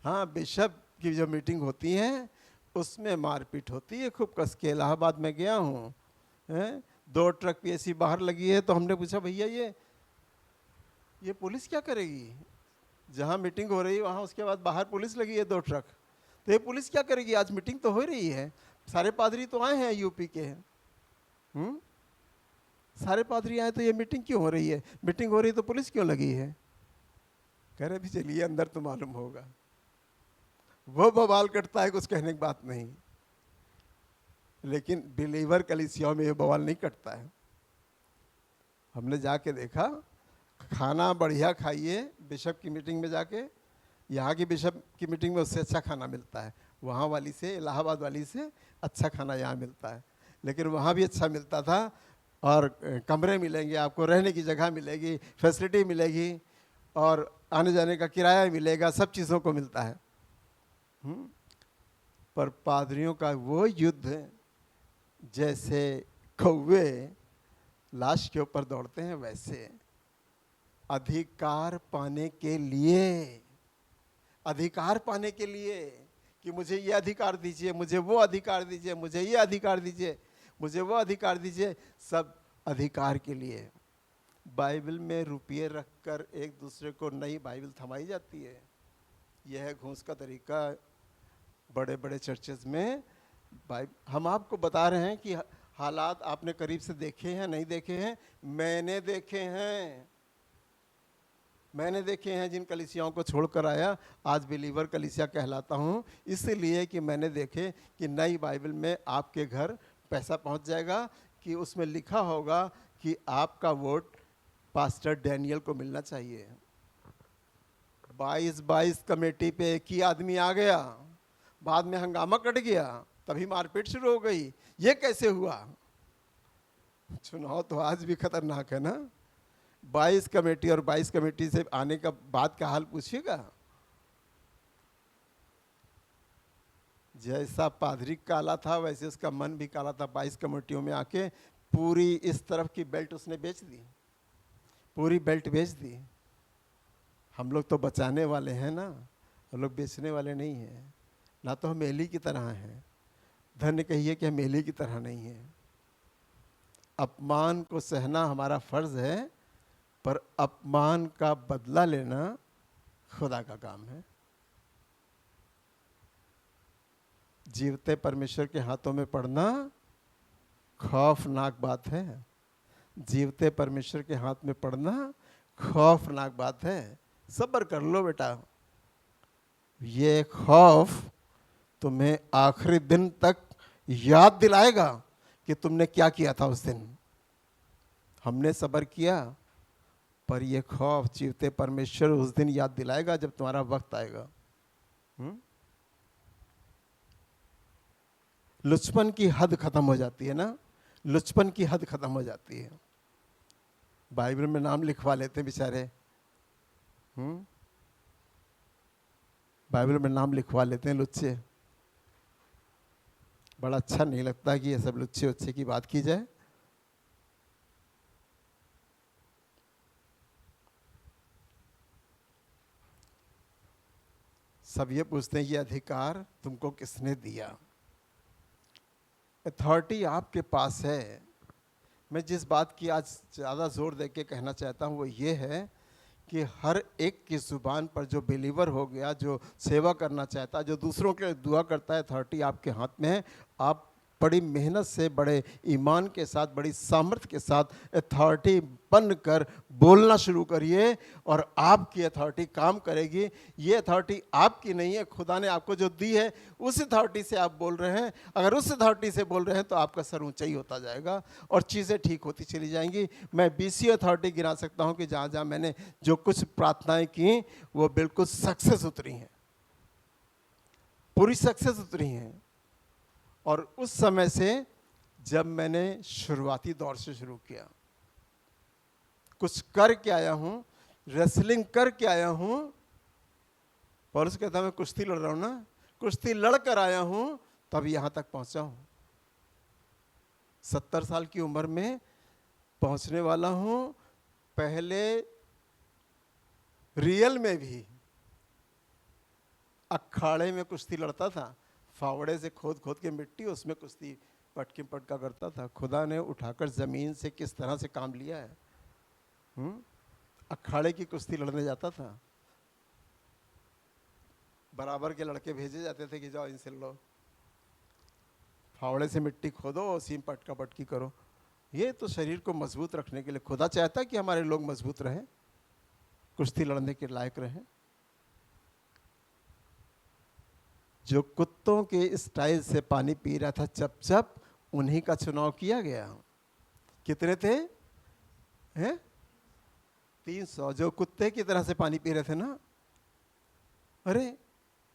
हाँ, बिशप की जो मीटिंग होती है उसमें मारपीट होती है खूब कस के। इलाहाबाद में गया हूँ, 2 ट्रक पीएसी बाहर लगी है, तो हमने पूछा भैया ये पुलिस क्या करेगी? जहाँ मीटिंग हो रही है वहाँ उसके बाद बाहर पुलिस लगी है 2 ट्रक, तो ये पुलिस क्या करेगी? आज मीटिंग तो हो रही है, सारे पादरी तो आए हैं यूपी के, सारे पादरी आए तो ये मीटिंग क्यों हो रही है? मीटिंग हो रही तो पुलिस क्यों लगी है? कह रहे भी चलिए अंदर तो मालूम होगा। वो बवाल करता है, कुछ कहने की बात नहीं, लेकिन बिलीवर कलीसियाओं में ये बवाल नहीं कटता है। हमने जाके देखा, खाना बढ़िया खाइए बिशप की मीटिंग में जाके, यहाँ की बिशप की मीटिंग में उससे अच्छा खाना मिलता है, वहाँ वाली से, इलाहाबाद वाली से अच्छा खाना यहाँ मिलता है। लेकिन वहाँ भी अच्छा मिलता था, और कमरे मिलेंगे आपको, रहने की जगह मिलेगी, फैसिलिटी मिलेगी, और आने जाने का किराया मिलेगा, सब चीज़ों को मिलता है। पर पादरियों का वो युद्ध जैसे कौवे लाश के ऊपर दौड़ते हैं, वैसे अधिकार पाने के लिए कि मुझे ये अधिकार दीजिए, मुझे वो अधिकार दीजिए, मुझे ये अधिकार दीजिए, मुझे वो अधिकार दीजिए, सब अधिकार के लिए। बाइबल में रुपये रखकर एक दूसरे को नई बाइबल थमाई जाती है। यह है घूस का तरीका बड़े बड़े चर्चेज में। हम आपको बता रहे हैं कि हालात आपने करीब से देखे हैं, नहीं देखे हैं? मैंने देखे हैं, मैंने देखे हैं। जिन कलीसियाओं को छोड़कर आया, आज बिलीवर कलीसिया कहलाता हूँ, इसलिए कि मैंने देखे कि नई बाइबल में आपके घर पैसा पहुँच जाएगा, कि उसमें लिखा होगा कि आपका वोट पास्टर डैनियल को मिलना चाहिए। 22 कमेटी पे एक ही आदमी आ गया, बाद में हंगामा कट गया, तभी मारपीट शुरू हो गई। ये कैसे हुआ? चुनाव तो आज भी खतरनाक है ना। 22 कमेटी और 22 कमेटी से आने का बाद का हाल पूछिएगा। जैसा पादरी काला था वैसे उसका मन भी काला था। 22 कमेटियों में आके पूरी इस तरफ की बेल्ट उसने बेच दी, पूरी बेल्ट बेच दी। हम लोग तो बचाने वाले हैं ना, हम लोग बेचने वाले नहीं हैं। ना तो हम एली की तरह हैं, धन्य कहिए कि हम एली की तरह नहीं हैं। अपमान को सहना हमारा फर्ज है, पर अपमान का बदला लेना खुदा का काम है। जीवते परमेश्वर के हाथों में पड़ना खौफनाक बात है। जीवते परमेश्वर के हाथ में पड़ना खौफनाक बात है। सब्र कर लो बेटा, ये खौफ तुम्हें आखिरी दिन तक याद दिलाएगा कि तुमने क्या किया था उस दिन। हमने सब्र किया, पर ये खौफ जीवते परमेश्वर उस दिन याद दिलाएगा जब तुम्हारा वक्त आएगा। लुचपन की हद खत्म हो जाती है ना, लुचपन की हद खत्म हो जाती है। बाइबल में नाम लिखवा लेते हैं बेचारे, बाइबल में नाम लिखवा लेते हैं लुच्चे। बड़ा अच्छा नहीं लगता कि ये सब लुच्चे उच्चे की बात की जाए। सब ये पूछते हैं ये अधिकार तुमको किसने दिया? अथॉरिटी आपके पास है। मैं जिस बात की आज ज़्यादा जोर दे के कहना चाहता हूँ वो ये है कि हर एक की ज़ुबान पर जो बिलीवर हो गया, जो सेवा करना चाहता है, जो दूसरों के लिए दुआ करता है, अथॉरिटी आपके हाथ में है। आप बड़ी मेहनत से, बड़े ईमान के साथ, बड़ी सामर्थ्य के साथ अथॉरिटी बनकर बोलना शुरू करिए और आपकी अथॉरिटी काम करेगी। ये अथॉरिटी आपकी नहीं है, खुदा ने आपको जो दी है उस अथॉरिटी से आप बोल रहे हैं। अगर उस अथॉरिटी से बोल रहे हैं तो आपका सर ऊंचा ही होता जाएगा और चीज़ें ठीक होती चली जाएंगी। मैं 20 अथॉरिटी गिना सकता हूं कि जहाँ जहाँ मैंने जो कुछ प्रार्थनाएं की वो बिल्कुल सक्सेस उतरी हैं, पूरी सक्सेस उतरी हैं। और उस समय से जब मैंने शुरुआती दौर से शुरू किया, कुछ करके आया हूं, रेसलिंग करके आया हूं। पौलुस कहता मैं कुश्ती लड़ रहा हूं ना, कुश्ती लड़कर आया हूं तब यहां तक पहुंचा हूं। 70 साल की उम्र में पहुंचने वाला हूं। पहले रियल में भी अखाड़े में कुश्ती लड़ता था, फावड़े से खोद खोद के मिट्टी, उसमें कुश्ती पटकी पटका करता था। खुदा ने उठाकर ज़मीन से किस तरह से काम लिया है। अखाड़े की कुश्ती लड़ने जाता था, बराबर के लड़के भेजे जाते थे कि जाओ इनसे लड़ो, फावड़े से मिट्टी खोदो, उसी में पटका पटकी करो। ये तो शरीर को मजबूत रखने के लिए खुदा चाहता है कि हमारे लोग मजबूत रहें, कुश्ती लड़ने के लायक रहें। जो कुत्तों के स्टाइल से पानी पी रहा था चप चप, उन्हीं का चुनाव किया गया। कितने थे? हैं? 300 जो कुत्ते की तरह से पानी पी रहे थे ना। अरे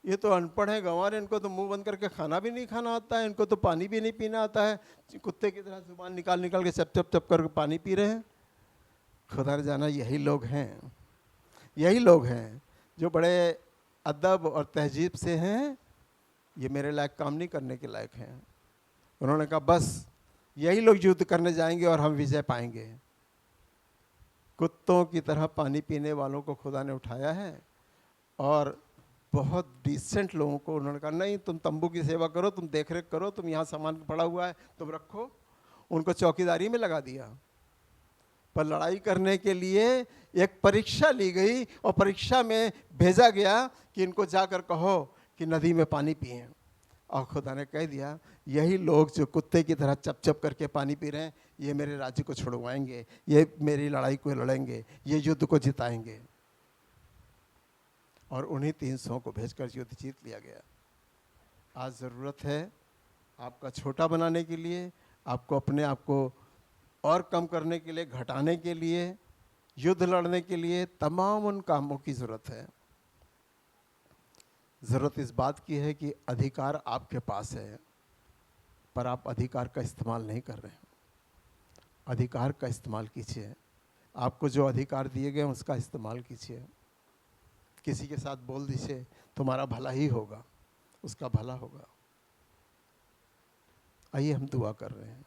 ये तो अनपढ़ है, गंवार, इनको तो मुंह बंद करके खाना भी नहीं खाना आता है, इनको तो पानी भी नहीं पीना आता है, कुत्ते की तरह जुबान निकाल निकाल के चप चप चप करके पानी पी रहे हैं। खुदा ने जाना यही लोग हैं, यही लोग हैं जो बड़े अदब और तहजीब से हैं। ये मेरे लायक काम नहीं करने के लायक हैं। उन्होंने कहा बस यही लोग युद्ध करने जाएंगे और हम विजय पाएंगे। कुत्तों की तरह पानी पीने वालों को खुदा ने उठाया है और बहुत डिसेंट लोगों को उन्होंने कहा नहीं, तुम तंबू की सेवा करो, तुम देख रेख करो, तुम यहाँ सामान पड़ा हुआ है तुम रखो। उनको चौकीदारी में लगा दिया। पर लड़ाई करने के लिए एक परीक्षा ली गई और परीक्षा में भेजा गया कि इनको जाकर कहो कि नदी में पानी पिए। और खुदा ने कह दिया यही लोग जो कुत्ते की तरह चप चप करके पानी पी रहे हैं, ये मेरे राज्य को छुड़वाएंगे, ये मेरी लड़ाई को लड़ेंगे, ये युद्ध को जिताएंगे। और उन्हीं 300 को भेजकर युद्ध जीत लिया गया। आज ज़रूरत है आपका छोटा बनाने के लिए, आपको अपने आप को और कम करने के लिए, घटाने के लिए, युद्ध लड़ने के लिए, तमाम उन कामों की ज़रूरत है। ज़रूरत इस बात की है कि अधिकार आपके पास है, पर आप अधिकार का इस्तेमाल नहीं कर रहे हैं। अधिकार का इस्तेमाल कीजिए। आपको जो अधिकार दिए गए उसका इस्तेमाल कीजिए। किसी के साथ बोल दीजिए तुम्हारा भला ही होगा, उसका भला होगा। आइए हम दुआ कर रहे हैं।